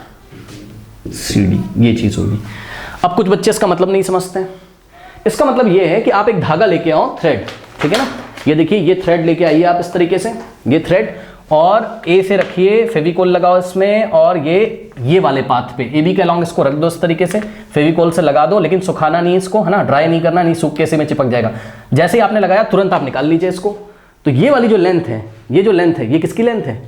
CD, ये चीज होगी। अब कुछ बच्चे इसका मतलब नहीं समझते हैं। इसका मतलब ये है कि आप एक धागा लेके आओ, थ्रेड, ठीक है ना, ये देखिए ये थ्रेड लेके आइए आप इस तरीके से, ये थ्रेड, और ए से रखिए, फेविकोल लगाओ इसमें, और ये वाले पाथ पे ए बी के अलॉन्ग इसको रख दो इस तरीके से, फेविकोल से लगा दो, लेकिन सुखाना नहीं इसको, है ना, ड्राई नहीं करना, नहीं सूख के ऐसे में चिपक जाएगा। जैसे ही आपने लगाया तुरंत आप निकाल लीजिए इसको। तो ये वाली जो लेंथ है, ये जो लेंथ है, ये किसकी लेंथ है,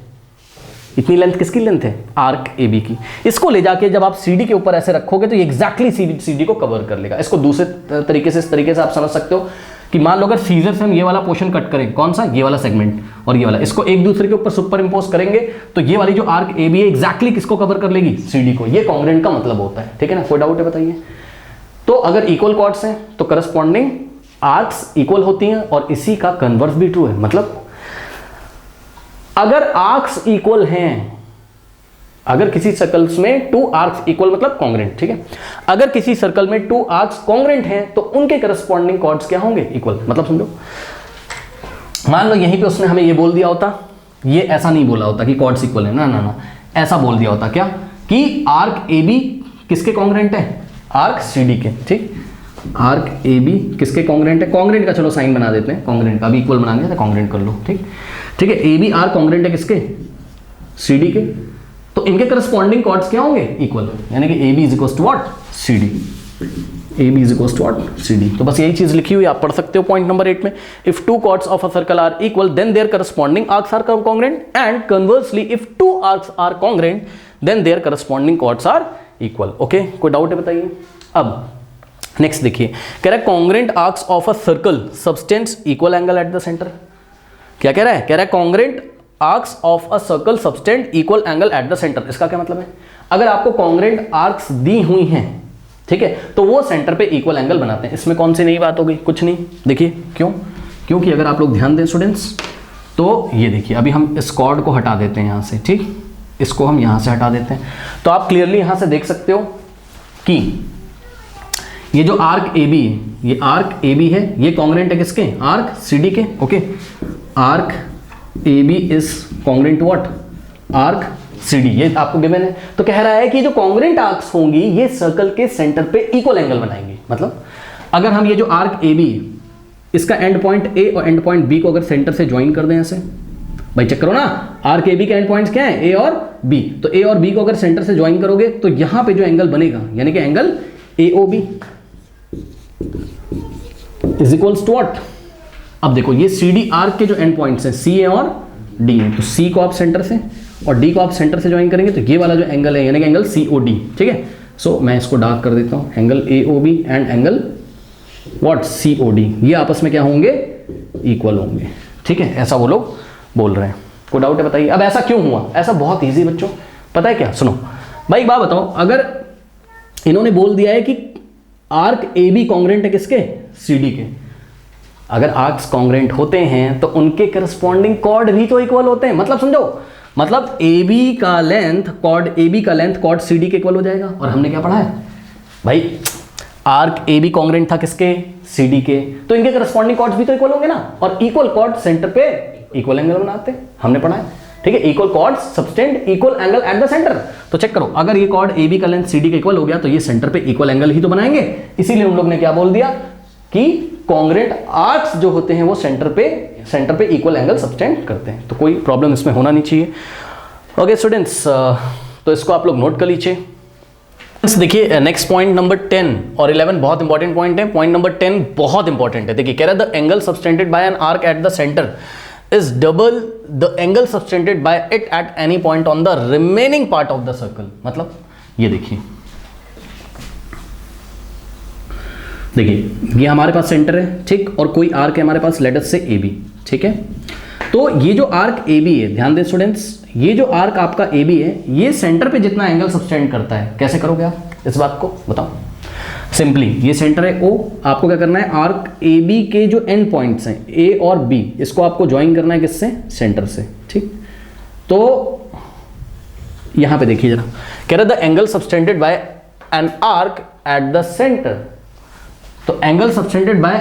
इतनी लेंथ किसकी लेंथ है, आर्क ए बी की। इसको ले जाके जब आप सी डी के ऊपर ऐसे रखोगे तो ये एग्जैक्टली सी डी को कवर कर लेगा। इसको दूसरे तरीके से, इस तरीके से आप समझ सकते हो कि मान लो अगर सीजर से हम ये वाला पोर्शन कट करें, कौन सा, ये वाला सेगमेंट और ये वाला, इसको एक दूसरे के ऊपर सुपर इंपोज करेंगे तो ये वाली जो आर्क ए बी है एग्जैक्टली किसको कवर कर लेगी, सी डी को। ये कॉन्ग्रेंट का मतलब होता है, ठीक है ना, कोई डाउट है बताइए। तो अगर इक्वल कॉर्ड्स हैं तो करस्पॉन्डिंग आर्क्स इक्वल होती हैं, और इसी का कन्वर्स भी ट्रू है। मतलब अगर आर्क्स इक्वल हैं, अगर किसी सर्कल्स में टू आर्क्स इक्वल मतलब कॉन्ग्रेंट, ठीक है, अगर किसी सर्कल में टू आर्क्स कॉन्ग्रेंट हैं तो उनके करस्पॉन्डिंग कॉर्ड्स क्या होंगे, इक्वल। मतलब समझो, मान लो यहीं पे उसने हमें ये बोल दिया होता, ये ऐसा नहीं बोला होता कि कॉर्ड्स इक्वल है, ना ना ना, ऐसा बोल दिया होता क्या कि आर्क ए बी किसके कॉन्ग्रेंट है, आर्क सी डी के, ठीक, आर्क ए बी किसके कॉन्ग्रेंट है, कॉन्ग्रेंट का चलो साइन बना देते हैं, कॉन्ग्रेंट का, अभी इक्वल बनाएंगे तो कॉन्ग्रेंट कर लो, ठीक, ठीक है। ए बी आर कॉन्ग्रेंट है किसके, सी डी के, तो इनके करस्पॉन्डिंग कॉर्ड्स क्या होंगे, इक्वल, यानी कि A B is equal to what, C D, A B is equal to what, C D. तो बस यही चीज लिखी हुई आप पढ़ सकते हो पॉइंट नंबर 8 में। If two chords of a circle are equal then their corresponding arcs are congruent, and conversely if two arcs are congruent then their corresponding chords are equal. Okay, कोई डाउट है बताइए। अब next देखिए, कह रहा है congruent arcs of a circle subtends equal angle at the centre. क्या कह रहा है, कह रहा है congruent arcs of a circle subtend equal angle at the centre. इसका क्या मतलब है, अगर आपको कॉन्ग्रेंट आर्क्स दी हुई हैं, ठीक है, तो वो सेंटर पे इक्वल एंगल बनाते हैं। इसमें कौन सी नई बात हो गई, कुछ नहीं। देखिए क्यों, क्योंकि अगर आप लोग ध्यान दें स्टूडेंट्स, तो ये देखिए अभी हम इस कॉर्ड को हटा देते हैं यहाँ से, ठीक, इसको हम यहाँ से हटा देते हैं, तो आप क्लियरली यहाँ से देख सकते हो कि ये जो आर्क ए बी है, ये आर्क ए बी है, ये कॉन्ग्रेंट है किसके, आर्क सी डी के। Okay, arc A B is congruent to what, arc C D, ये आपको गिवन है। तो कह रहा है कि जो कॉन्ग्रेंट आर्क्स होंगी ये सर्कल के सेंटर पे इक्वल एंगल बनाएंगी। मतलब अगर हम ये जो आर्क ए बी, इसका एंड पॉइंट ए और एंड पॉइंट बी को अगर सेंटर से ज्वाइन कर दें ऐसे, भाई चेक करो ना, आर्क ए बी के एंड पॉइंट्स क्या है, ए और बी, तो ए और बी को अगर सेंटर से ज्वाइन करोगे तो यहां पे जो एंगल बनेगा, यानी कि angle A O B is equals to what. अब देखो ये सी डी आर्क के जो एंड पॉइंट्स हैं सी ए और डी है, तो सी को आप सेंटर से और डी को आप सेंटर से ज्वाइन करेंगे तो ये वाला जो एंगल है यानी कि एंगल सी ओ डी, ठीक है। सो मैं इसको डार्क कर देता हूं, angle A O B and angle what, C O D, ये आपस में क्या होंगे, इक्वल होंगे, ठीक है, ऐसा वो लोग बोल रहे हैं। कोई डाउट है बताइए। अब ऐसा क्यों हुआ, ऐसा बहुत ईजी बच्चों, पता है क्या, सुनो भाई एक बात बताओ, अगर इन्होंने बोल दिया है कि आर्क ए बी कॉन्ग्रेंट है किसके, सी डी के, अगर आर्क्स कॉन्ग्रेंट होते हैं तो उनके करस्पॉन्डिंग कॉर्ड भी तो इक्वल होते हैं। मतलब समझो, मतलब ए बी का लेंथ, कॉर्ड ए बी का लेंथ कॉर्ड सी डी के इक्वल हो जाएगा। और हमने क्या पढ़ा है भाई, आर्क ए बी कॉन्ग्रेंट था किसके, सी डी के, तो इनके करस्पॉन्डिंग कॉर्ड्स भी तो इक्वल होंगे ना, और इक्वल कॉर्ड सेंटर पे इक्वल एंगल बनाते हैं, हमने पढ़ा है, ठीक है। Equal chords subtend equal angle at the centre. तो चेक करो, अगर ये कॉर्ड ए बी का लेंथ सी डी का इक्वल हो गया तो ये सेंटर पे इक्वल एंगल ही तो बनाएंगे। इसीलिए उन लोग ने क्या बोल दिया कि कॉन्ग्रेंट आर्क्स जो होते हैं वो सेंटर पे इक्वल एंगल सबटेंड करते हैं। तो कोई प्रॉब्लम इसमें होना नहीं चाहिए। ओके स्टूडेंट्स, तो इसको आप लोग नोट कर लीजिए। देखिए नेक्स्ट पॉइंट नंबर 10 और 11 बहुत इंपॉर्टेंट पॉइंट है। पॉइंट नंबर 10 बहुत इंपॉर्टेंट है। देखिए कह रहा है the angle subtended by an arc at the centre is double the angle subtended by it at any point on the remaining part of the circle। मतलब ये देखिए ये हमारे पास सेंटर है, ठीक, और कोई आर्क है हमारे पास, लेट अस से ए बी, ठीक है। तो ये जो आर्क ए बी है, ध्यान दें स्टूडेंट्स, ये जो आर्क आपका ए बी है ये सेंटर पे जितना एंगल सबटेंड करता है, कैसे करोगे आप इस बात को बताओ। सिंपली ये सेंटर है ओ, आपको क्या करना है, आर्क ए बी के जो एंड पॉइंट्स हैं ए और बी, इसको आपको ज्वाइन करना है किससे, सेंटर से, ठीक। तो यहां पे देखिए जरा, कह रहा है the angle subtended by an arc at the centre. तो angle subtended by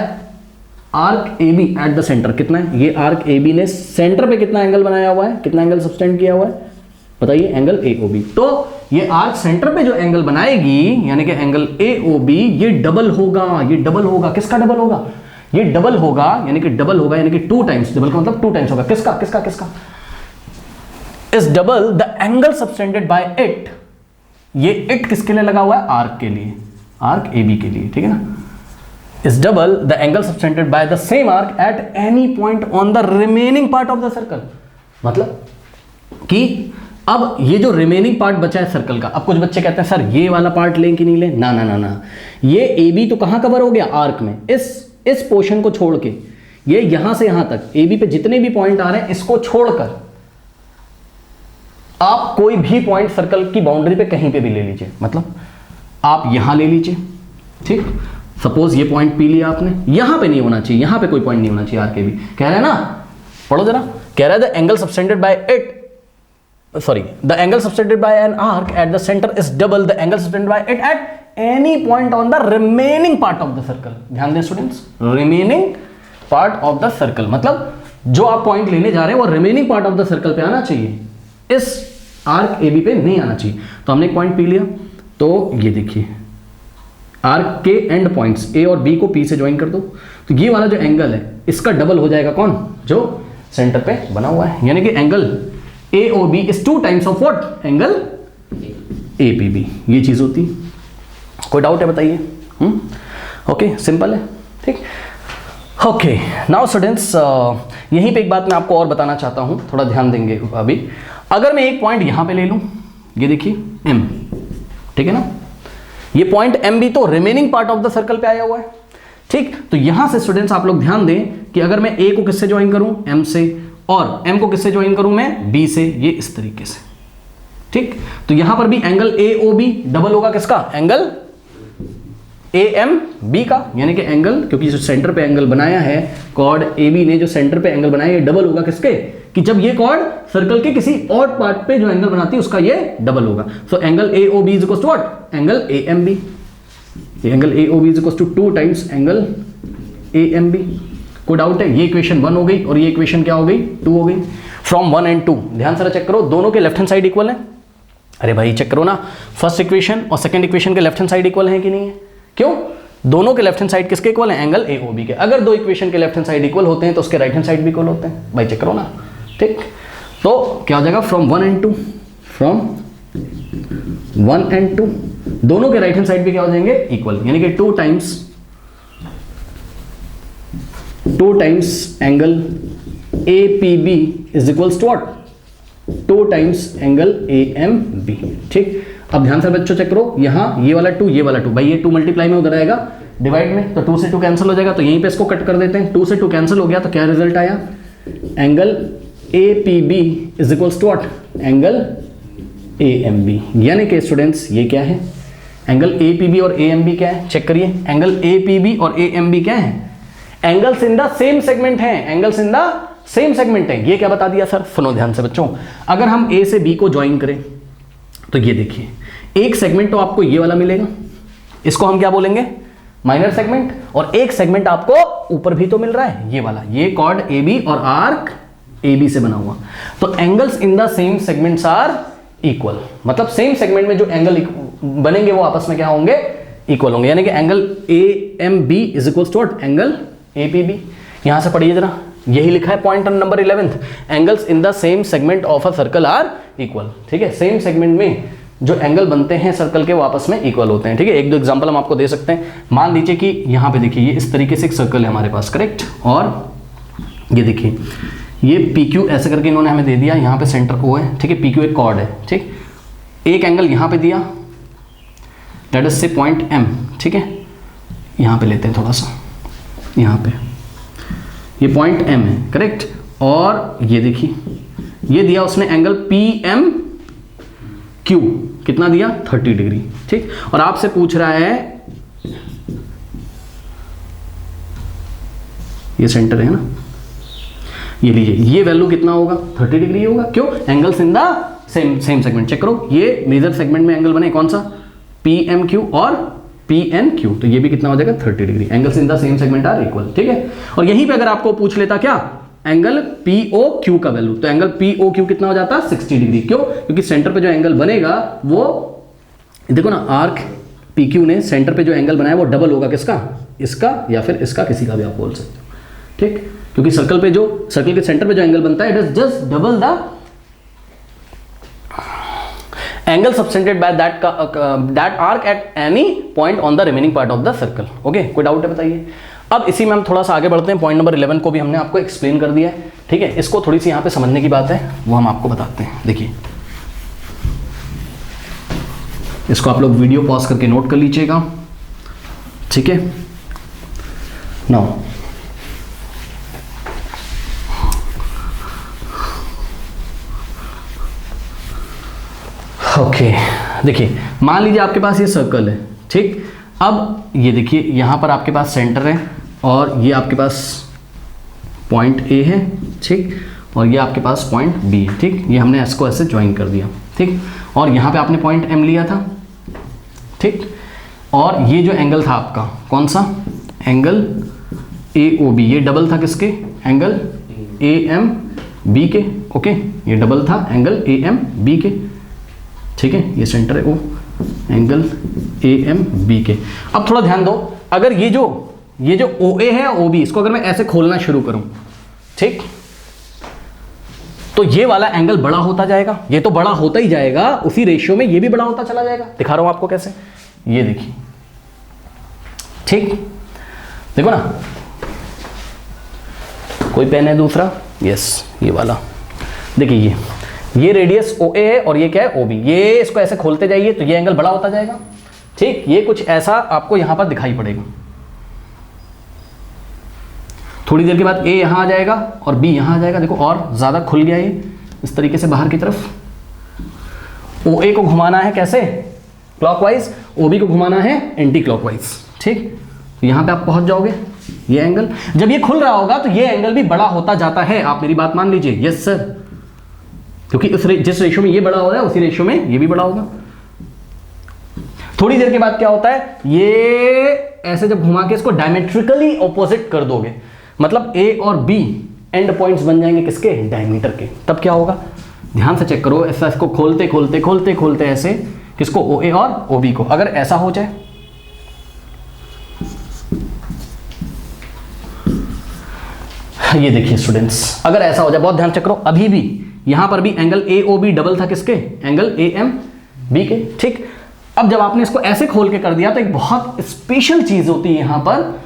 arc A B at the centre कितना है, ये आर्क ए बी ने सेंटर पे कितना एंगल बनाया हुआ है, कितना एंगल सबटेंड किया हुआ है बताइए, एंगल ए ओ बी। तो ये आर्क सेंटर पे जो एंगल बनाएगी यानी कि एंगल ए ओ बी, ये डबल होगा, ये डबल होगा, किसका डबल होगा, ये डबल होगा, यानी कि डबल होगा, यानी कि 2 टाइम्स, डबल का मतलब 2 टाइम्स होगा, किसका किसका किसका, is double the angle subtended bye it, ये इट किसके लिए लगा हुआ है, आर्क के लिए, आर्क ए बी के लिए, ठीक है ना, is double the angle subtended by the same arc at any point on the remaining part of the circle. मतलब कि अब ये जो रिमेनिंग पार्ट बचा है सर्कल का, अब कुछ बच्चे कहते हैं सर ये वाला पार्ट लें कि नहीं लें, ना ना ना ना, ये ए बी तो कहां कवर हो गया, आर्क में, इस पोर्शन को छोड़ के, ये यहां से यहां तक ए बी पे जितने भी पॉइंट आ रहे हैं इसको छोड़कर आप कोई भी पॉइंट सर्कल की बाउंड्री पे कहीं पे भी ले लीजिए। मतलब आप यहां ले लीजिए, ठीक, सपोज ये पॉइंट पी लिया आपने, यहां पे नहीं होना चाहिए, यहां पे कोई पॉइंट नहीं होना चाहिए आर के भी, कह रहा है ना, पढ़ो जरा, कह रहा है the angle subtended bye it, sorry, the angle subtended by an arc at the center is double the angle subtended by it at any point on the remaining part of the circle। ध्यान दें students, remaining part of the circle, मतलब जो आप point लेने जा रहे हैं वो remaining part of the circle पे आना चाहिए, इस आर्क ए बी पे नहीं आना चाहिए। तो हमने एक पॉइंट पी लिया, तो ये देखिए आर्क के एंड पॉइंट्स ए और बी को पी से ज्वाइन कर दो, तो ये वाला जो एंगल है इसका डबल हो जाएगा कौन, जो सेंटर पे बना हुआ है, यानी कि angle AOB is 2 times of what, angle APB, ये चीज होती है। कोई डाउट है बताइए? ओके, सिंपल है, ठीक। ओके, नाउ स्टूडेंट्स, यहीं पे एक बात मैं आपको और बताना चाहता हूं, थोड़ा ध्यान देंगे अभी। अगर मैं एक पॉइंट यहां पे ले लूं, ये देखिए M, ठीक है ना, ये पॉइंट M भी तो remaining part of the circle पे आया हुआ है, ठीक। तो यहां से स्टूडेंट्स आप लोग ध्यान दें कि अगर मैं A को किससे ज्वाइन करूं, M से, और M को किससे ज्वाइन करूं मैं, B से, ये इस तरीके से, ठीक। तो यहां पर भी एंगल AOB डबल होगा किसका, एंगल AMB का, यानी कि एंगल, क्योंकि जो सेंटर पे एंगल बनाया है कॉर्ड AB ने, जो सेंटर पे एंगल बनाया है, ये डबल होगा किसके, कि जब ये कॉर्ड सर्कल के किसी और पार्ट पे जो एंगल बनाती है उसका ये डबल होगा। So angle AOB is equal to what, angle AMB, angle AOB is equal to 2 times angle AMB। कोई डाउट है? ये इक्वेशन 1 हो गई और ये इक्वेशन क्या हो गई, 2 हो गई। फ्रॉम 1 and 2 ध्यान से चेक करो, दोनों के लेफ्ट हैंड साइड इक्वल है। अरे भाई चेक करो ना, फर्स्ट इक्वेशन और सेकंड इक्वेशन के लेफ्ट हैंड साइड इक्वल है कि नहीं है? क्यों? दोनों के लेफ्ट हैंड साइड किसके इक्वल है, एंगल AOB के। अगर दो इक्वेशन के लेफ्ट हैंड साइड इक्वल होते हैं तो उसके राइट हैंड साइड भी इक्वल होते हैं, भाई चेक करो ना, ठीक। तो क्या हो जाएगा, फ्रॉम 1 and 2, फ्रॉम 1 and 2 दोनों के राइट हैंड साइड भी क्या हो जाएंगे, इक्वल, यानी कि 2 times angle APB is equals to what, 2 times angle AMB, ठीक। अब ध्यान से बच्चों चेक करो, यहां ये वाला 2, ये वाला 2, भाई ये 2 मल्टीप्लाई में उधर आएगा डिवाइड में, तो 2 से 2 कैंसिल हो जाएगा, तो यहीं पे इसको कट कर देते हैं, 2 से 2 कैंसिल हो गया, तो क्या रिजल्ट आया, angle APB is equals to what, angle AMB। यानी कि स्टूडेंट्स ये क्या है, एंगल APB और AMB क्या है, चेक करिए, एंगल APB और AMB क्या है, angles in the same segment है, angles in the same segment है। ये क्या बता दिया सर, सुनो ध्यान से बच्चों, अगर हम A से B को ज्वाइन करें तो ये देखिए, एक सेगमेंट तो आपको ये वाला मिलेगा, इसको हम क्या बोलेंगे, माइनर सेगमेंट, और एक सेगमेंट आपको ऊपर भी तो मिल रहा है, ये वाला, ये कॉर्ड AB और आर्क AB से बना हुआ। तो angles in the same segments are equal, मतलब सेम सेगमेंट में जो एंगल बनेंगे वो आपस में क्या होंगे, इक्वल होंगे, यानी कि angle AMB is equal to what, angle APB। यहां से पढ़िए जरा, यही लिखा है point number 11, angles in the same segment of a circle are equal, ठीक है। सेम सेगमेंट में जो एंगल बनते हैं सर्कल के वो आपस में इक्वल होते हैं, ठीक है। एक दो एग्जांपल हम आपको दे सकते हैं। मान लीजिए कि यहां पे देखिए, ये इस तरीके से एक सर्कल है हमारे पास, करेक्ट, और ये देखिए ये PQ ऐसे करके इन्होंने हमें दे दिया, यहाँ पे सेंटर O है, ठीक है, PQ एक कॉर्ड है, ठीक। एक एंगल यहाँ पे दिया, लेट अस से पॉइंट M, ठीक है, यहाँ पे लेते हैं थोड़ा सा, यहाँ पे ये पॉइंट M है, करेक्ट, और ये देखिए ये दिया उसने एंगल PMQ, कितना दिया, 30 डिग्री, ठीक। और आपसे पूछ रहा है, ये सेंटर है ना, ये लीजिए, ये वैल्यू कितना होगा, 30 डिग्री होगा। क्यों, angles in the same segment. Check करो, ये मेजर सेगमेंट में एंगल बने कौन सा, PMQ और PNQ, तो ये भी कितना हो जाएगा, 30 degree. Angles in the same segment are equal, ठीक है। और यहीं पे अगर आपको पूछ लेता क्या, एंगल POQ का वैल्यू, तो एंगल POQ कितना हो जाता, 60 डिग्री। क्यों, क्योंकि सेंटर पे जो एंगल बनेगा वो देखो ना, आर्क PQ ने सेंटर पे जो एंगल बनाया वो डबल होगा किसका, इसका या फिर इसका, किसी का भी आप बोल सकते हो, ठीक। क्योंकि सर्कल के सेंटर पे जो एंगल बनता है, it is just double the angle subtended by that arc at any point on the remaining part of the circle. Okay, कोई डाउट है बताइए। अब इसी में हम थोड़ा सा आगे बढ़ते हैं। पॉइंट नंबर 11 को भी हमने आपको एक्सप्लेन कर दिया है, ठीक है। इसको थोड़ी सी यहाँ पे समझने की बात है, वो हम आपको बताते हैं। देखिए, इसको आप लोग वीडियो पॉज करके नोट कर लीजिएगा, ठीक है। नाउ ओके, देखिए मान लीजिए आपके पास ये सर्कल है, ठीक। अब ये देखिए यहाँ पर आपके पास सेंटर है और ये आपके पास पॉइंट ए है, ठीक, और ये आपके पास पॉइंट बी है, ठीक। ये हमने इसको ऐसे ज्वाइन कर दिया, ठीक। और यहाँ पे आपने पॉइंट एम लिया था, ठीक। और ये जो एंगल था आपका कौन सा, एंगल ए ओ बी, ये डबल था किसके, एंगल ए एम बी के। ओके, ये डबल था एंगल ए एम बी के, ठीक है। ये सेंटर है ओ, एंगल ए एम बी के। अब थोड़ा ध्यान दो, अगर ये जो ओ ए है ओ बी, इसको अगर मैं ऐसे खोलना शुरू करूं, ठीक, तो ये वाला एंगल बड़ा होता जाएगा, ये तो बड़ा होता ही जाएगा, उसी रेशियो में ये भी बड़ा होता चला जाएगा। दिखा रहा हूं आपको कैसे, ये देखिए, ठीक, देखो ना, कोई पेन है दूसरा, यस ये वाला, देखिए ये रेडियस ओ ए है और ये क्या है ओ बी, ये इसको ऐसे खोलते जाइए तो ये एंगल बड़ा होता जाएगा, ठीक। ये कुछ ऐसा आपको यहां पर दिखाई पड़ेगा। थोड़ी देर के बाद ए यहां आ जाएगा और बी यहां आ जाएगा, देखो और ज्यादा खुल गया ये इस तरीके से बाहर की तरफ। ओ ए को घुमाना है कैसे, क्लॉकवाइज, ओ बी को घुमाना है एंटी क्लॉकवाइज, ठीक। तो यहां पे आप पहुंच जाओगे, ये एंगल जब ये खुल रहा होगा तो ये एंगल भी बड़ा होता जाता है, आप मेरी बात मान लीजिए, यस सर, क्योंकि जिस रेशियो में ये बड़ा हो रहा है उसी रेशियो में ये भी बड़ा होगा। थोड़ी देर के बाद क्या होता है, ये ऐसे जब घुमा के इसको डायमेट्रिकली ऑपोजिट कर दोगे, मतलब ए और बी एंड पॉइंट्स बन जाएंगे किसके, डायमीटर के। तब क्या होगा, ध्यान से चेक करो, ऐसा इसको खोलते खोलते खोलते खोलते ऐसे किसको, ओ ए और ओ बी को। अगर ऐसा हो जाए, ये देखिए स्टूडेंट्स, अगर ऐसा हो जाए, बहुत ध्यान चेक करो, अभी भी यहां पर भी angle A O B double था किसके, एंगल ए एम बी के, ठीक। अब जब आपने इसको ऐसे खोल के कर दिया तो एक बहुत स्पेशल चीज होती है यहां पर,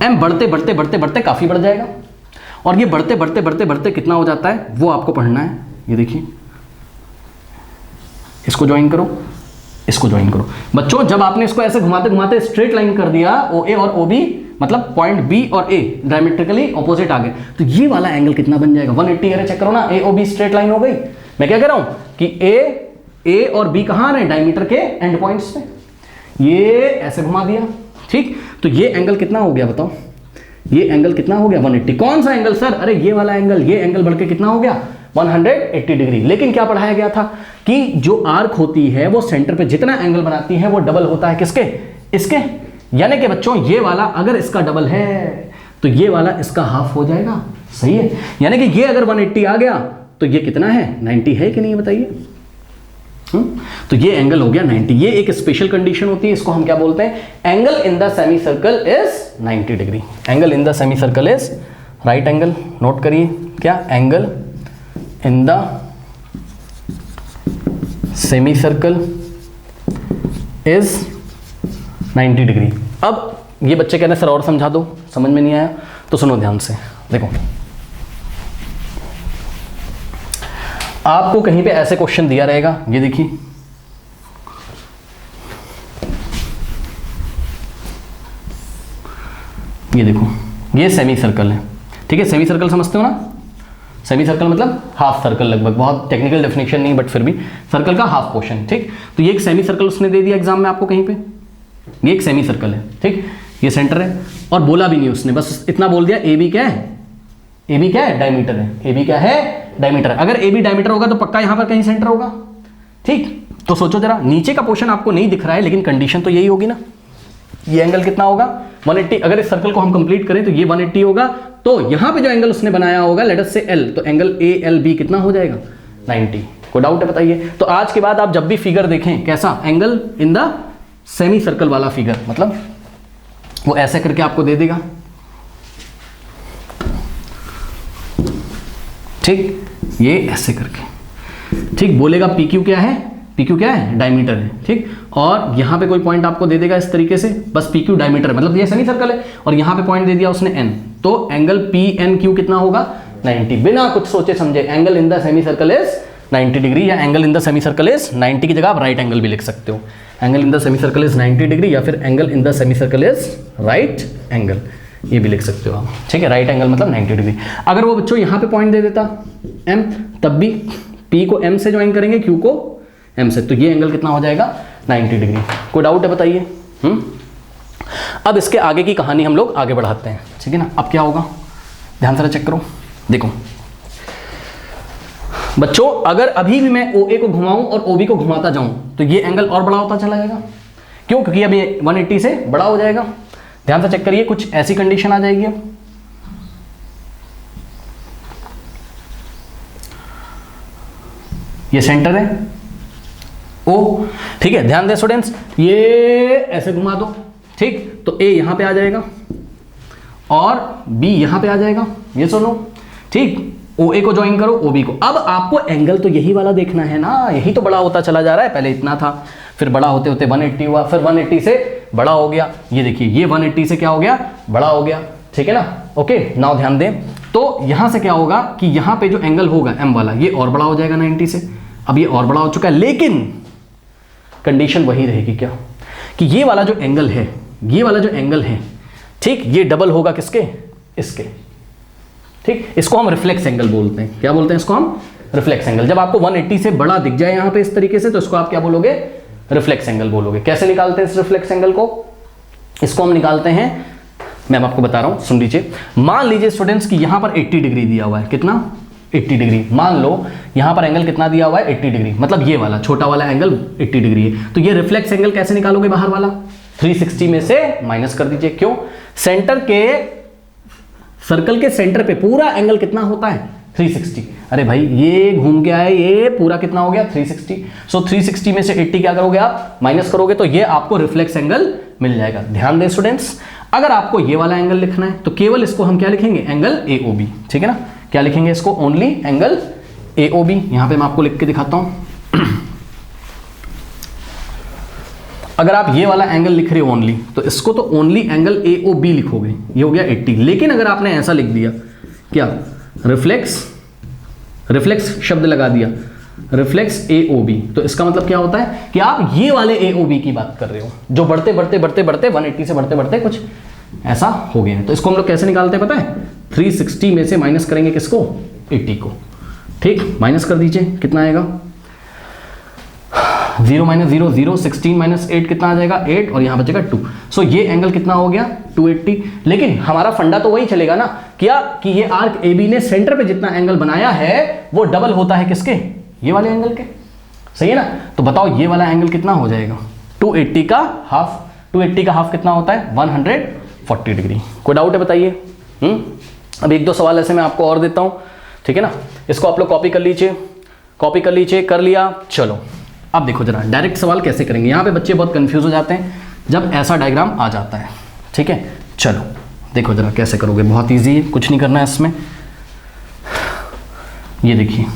एम बढ़ते बढ़ते बढ़ते बढ़ते काफी बढ़ जाएगा, और ये बढ़ते बढ़ते बढ़ते बढ़ते कितना हो जाता है वो आपको पढ़ना है। ये देखिए, इसको ज्वाइन करो, इसको ज्वाइन करो बच्चों। जब आपने इसको ऐसे घुमाते घुमाते स्ट्रेट लाइन कर दिया, ओ ए और ओ बी, मतलब पॉइंट बी और ए डायमेट्रिकली ऑपोजिट आ गए, तो ये वाला एंगल कितना बन जाएगा, 180। अरे चेक करो ना, ए ओ बी स्ट्रेट लाइन हो गई। मैं क्या कह रहा हूं कि ए और बी कहां आ रहे हैं, डायमीटर के एंड पॉइंट्स पे, ये ऐसे घुमा दिया, ठीक। तो ये एंगल कितना हो गया बताओ, ये एंगल कितना हो गया, 180। कौन सा एंगल सर, अरे ये वाला एंगल, ये एंगल बढ़ के कितना हो गया, 180 डिग्री। लेकिन क्या पढ़ाया गया था कि जो आर्क होती है वो सेंटर पे जितना एंगल बनाती है वो डबल होता है किसके, इसके। यानी कि बच्चों ये वाला अगर इसका डबल है तो ये वाला इसका हाफ हो जाएगा, सही है। यानी कि ये अगर 180 आ गया तो ये कितना है, 90 है कि नहीं बताइए। तो ये एंगल हो गया 90। ये एक स्पेशल कंडीशन होती है, इसको हम क्या बोलते हैं, angle in the semi circle is 90 degree. Angle in the semi circle is right angle, note करिए क्या, angle in the semi circle is 90 degree. अब ये बच्चे कहते हैं सर और समझा दो, समझ में नहीं आया तो सुनो ध्यान से। देखो आपको कहीं पे ऐसे क्वेश्चन दिया रहेगा, ये देखिए, ये देखो, ये सेमी सर्कल है, ठीक है। सेमी सर्कल समझते हो ना, सेमी सर्कल मतलब हाफ सर्कल लगभग, बहुत टेक्निकल डेफिनेशन नहीं बट फिर भी सर्कल का हाफ पोर्शन, ठीक। तो ये एक सेमी सर्कल उसने दे दिया एग्जाम में आपको कहीं पे, ये एक सेमी सर्कल है, ठीक। ये सेंटर है और बोला भी नहीं उसने, बस इतना बोल दिया ए बी क्या है, ए बी क्या है, डायमीटर है, ए बी क्या है, डायमीटर। अगर ए बी डायमीटर होगा तो पक्का यहां पर कहीं सेंटर होगा, ठीक। तो सोचो जरा, नीचे का पोर्शन आपको नहीं दिख रहा है लेकिन कंडीशन तो यही होगी ना, ये एंगल कितना होगा 180। अगर इस सर्कल को हम कंप्लीट करें तो ये 180 होगा, तो यहां पे जो एंगल उसने बनाया होगा लेट अस से एल, तो एंगल ए एल बी कितना हो जाएगा 90। कोई डाउट है बताइए। तो आज के बाद आप जब भी फिगर देखें, कैसा angle in the semi circle वाला फिगर, मतलब वो ऐसे करके आपको दे देगा, ठीक, ये ऐसे करके ठीक, बोलेगा पी क्यू क्या है, पी क्यू क्या है, डायमीटर है, ठीक। और यहाँ पे कोई पॉइंट आपको दे देगा इस तरीके से, बस पी क्यू डायमीटर मतलब ये सेमी सर्कल है, और यहाँ पे पॉइंट दे दिया उसने एन, तो एंगल पी एन क्यू कितना होगा 90, बिना कुछ सोचे समझे angle in the semi circle is 90 degree, या angle in the semi circle is 90 की जगह आप राइट एंगल भी लिख सकते हो, angle in the semi circle is 90 degree, या फिर angle in the semi circle is right angle, ये भी लिख सकते हो आप, ठीक है। राइट एंगल मतलब 90 डिग्री। अगर वो बच्चों यहाँ पे पॉइंट दे देता एम, तब भी पी को एम से ज्वाइन करेंगे, क्यू को एम से, तो ये एंगल कितना हो जाएगा 90 डिग्री। कोई डाउट है बताइए? अब इसके आगे की कहानी हम लोग आगे बढ़ाते हैं, ठीक है ना। अब क्या होगा, ध्यान से चेक करो, देखो बच्चों, अगर अभी भी मैं OA को घुमाऊं और OB को घुमाता जाऊं तो ये एंगल और बड़ा होता चला जाएगा, क्यों? क्योंकि अब ये 180 से बड़ा हो जाएगा। ध्यान से चेक करिए, कुछ ऐसी कंडीशन आ जाएगी। अब ये सेंटर है O, ठीक है। ध्यान दें स्टूडेंट्स, ये ऐसे घुमा दो, ठीक, तो A यहां पे आ जाएगा और B यहां पे आ जाएगा, ये सुनो, ठीक। OA को ज्वाइन करो OB को। अब आपको एंगल तो यही वाला देखना है ना, यही तो बड़ा होता चला जा रहा है, पहले इतना था, फिर बड़ा होते होते 180 हुआ, फिर 180 से बड़ा हो गया, ये देखिए ये 180 से क्या हो गया, बड़ा हो गया, ठीक है ना। ओके, नाउ ध्यान दें, तो यहां से क्या होगा कि यहां पे जो एंगल होगा M वाला, ये और बड़ा हो जाएगा 90 से। अब ये और बड़ा हो चुका है, लेकिन कंडीशन वही रहेगी क्या, कि ये वाला जो एंगल है, ये वाला जो एंगल है, ठीक, ये डबल होगा किसके, इसके, ठीक। इसको हम रिफ्लेक्स एंगल बोलते हैं। क्या बोलते हैं इसको हम? Reflex angle. जब आपको 180 से बड़ा दिख जाए यहां पे इस तरीके से, तो इसको आप क्या बोलोगे? रिफ्लेक्स एंगल बोलोगे। कैसे निकालते हैं इस रिफ्लेक्स एंगल को? इसको हम निकालते हैं, मैं आपको बता रहा हूं, सुन लीजिए। मान लीजिए स्टूडेंट्स कि यहां पर 80 डिग्री दिया हुआ है, कितना? 80 डिग्री। मान लो यहां पर एंगल कितना दिया हुआ है? 80 डिग्री, मतलब ये वाला छोटा वाला एंगल 80 डिग्री है। तो ये रिफ्लेक्स एंगल कैसे निकालोगे? बाहर वाला 360 में से माइनस कर दीजिए। क्यों? सेंटर के, सर्कल के सेंटर पे पूरा एंगल कितना होता है? 360। अरे भाई ये घूम के आए, ये पूरा कितना हो गया? 360। सो 360 में से 80 क्या करोगे आप? माइनस करोगे, तो ये आपको रिफ्लेक्स एंगल मिल जाएगा। ध्यान दें स्टूडेंट्स, अगर आपको ये वाला एंगल लिखना है तो केवल इसको हम क्या लिखेंगे? एंगल AOB, ठीक है ना। क्या लिखेंगे इसको? Only angle AOB। यहां पे मैं आपको लिख के दिखाता हूं। अगर आप ये वाला एंगल लिख रहे हो ओनली, तो इसको तो ओनली एंगल AOB लिखोगे, ये हो गया 80। लेकिन अगर आपने ऐसा लिख दिया, क्या? रिफ्लेक्स शब्द लगा दिया, रिफ्लेक्स AOB, तो इसका मतलब क्या होता है कि आप ये वाले AOB की बात कर रहे हो, जो बढ़ते बढ़ते बढ़ते बढ़ते 180 से बढ़ते बढ़ते कुछ ऐसा हो गया है। तो इसको हम लोग कैसे निकालते हैं पता है? 360 में से माइनस करेंगे किसको? 80 को, ठीक। माइनस कर दीजिए, कितना आएगा? 0 - 0 0, 16 - 8 कितना आ जाएगा? 8, और यहां बचेगा 2। सो ये एंगल कितना हो गया? 280। लेकिन हमारा फंडा तो वही चलेगा ना, क्या कि ये आर्क AB ने सेंटर पे जितना एंगल बनाया है वो डबल होता है किसके? ये वाले एंगल के, सही है ना। तो बताओ ये वाला एंगल कितना हो जाएगा? 280 का हाफ। 280 का हाफ कितना होता है? 140 डिग्री। कोई डाउट है बताइए? अब 1-2 सवाल ऐसे मैं आपको और देता हूं, ठीक है ना। इसको आप लोग कॉपी कर लीजिए, कॉपी कर लीजिए। कर लिया, चलो अब देखो जरा डायरेक्ट सवाल कैसे करेंगे। यहां पे बच्चे बहुत कंफ्यूज हो जाते हैं जब ऐसा डायग्राम आ जाता है, ठीक है। चलो देखो जरा कैसे करोगे, बहुत इजी है, कुछ नहीं करना है इसमें। ये देखिए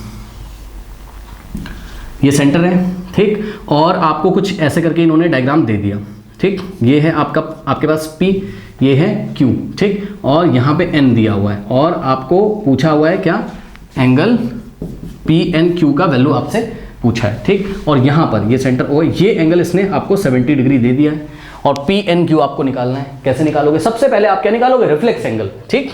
ये सेंटर है, ठीक, और आपको कुछ ऐसे करके इन्होंने डायग्राम दे दिया, ठीक। ये है आपका, आपके पास P, ये है Q, ठीक, और यहाँ पे N दिया हुआ है, और आपको पूछा हुआ है क्या? एंगल PNQ का वैल्यू आपसे पूछा है, ठीक। और यहाँ पर ये सेंटर O, ये एंगल इसने आपको 70 डिग्री दे दिया है, और PNQ आपको निकालना है। कैसे निकालोगे? सबसे पहले आप क्या निकालोगे? रिफ्लेक्स एंगल, ठीक।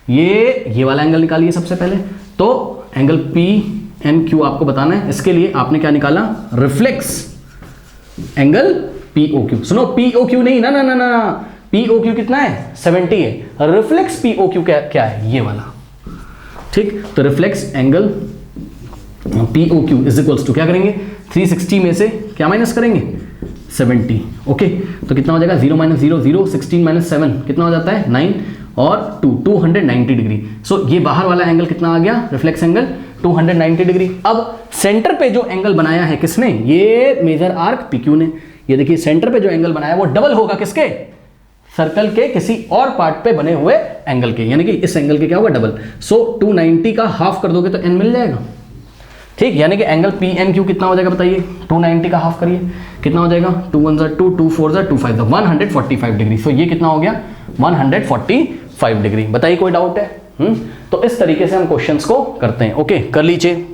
ये वाला एंगल निकालिए सबसे पहले। तो एंगल PNQ आपको बताना है, इसके लिए आपने क्या निकाला? Reflex angle POQ। सुनो, POQ नहीं, ना ना ना ना, POQ कितना है? 70 है। रिफ्लेक्स POQ क्या है? ये वाला, ठीक। तो reflex angle POQ is equals to क्या करेंगे? 360 में से क्या माइनस करेंगे? 70। ओके, तो कितना हो जाएगा? 0 - 0 0, 16 - 7 कितना हो जाता है? 9, और 290 डिग्री। सो ये बाहर वाला एंगल कितना आ गया? Reflex angle 290 degree. अब सेंटर पे जो एंगल बनाया है किसने? ये मेजर आर्क PQ ने। ये देखिए सेंटर पे जो एंगल बनाया वो डबल होगा किसके? सर्कल के किसी और पार्ट पे बने हुए एंगल के, यानी कि इस एंगल के क्या होगा? डबल। सो 290 का हाफ कर दोगे तो N मिल जाएगा। ठीक, यानी कि एंगल पी एन क्यू कितना हो जाएगा बताइए, 290 का हाफ करिए, कितना हो जाएगा, 2 1 2, 2 4 2 5 145 डिग्री। सो ये कितना हो गया, 145 डिग्री। बताइए कोई डाउट है? तो इस तरीके से हम क्वेश्चंस को करते हैं। ओके, कर लीजिए।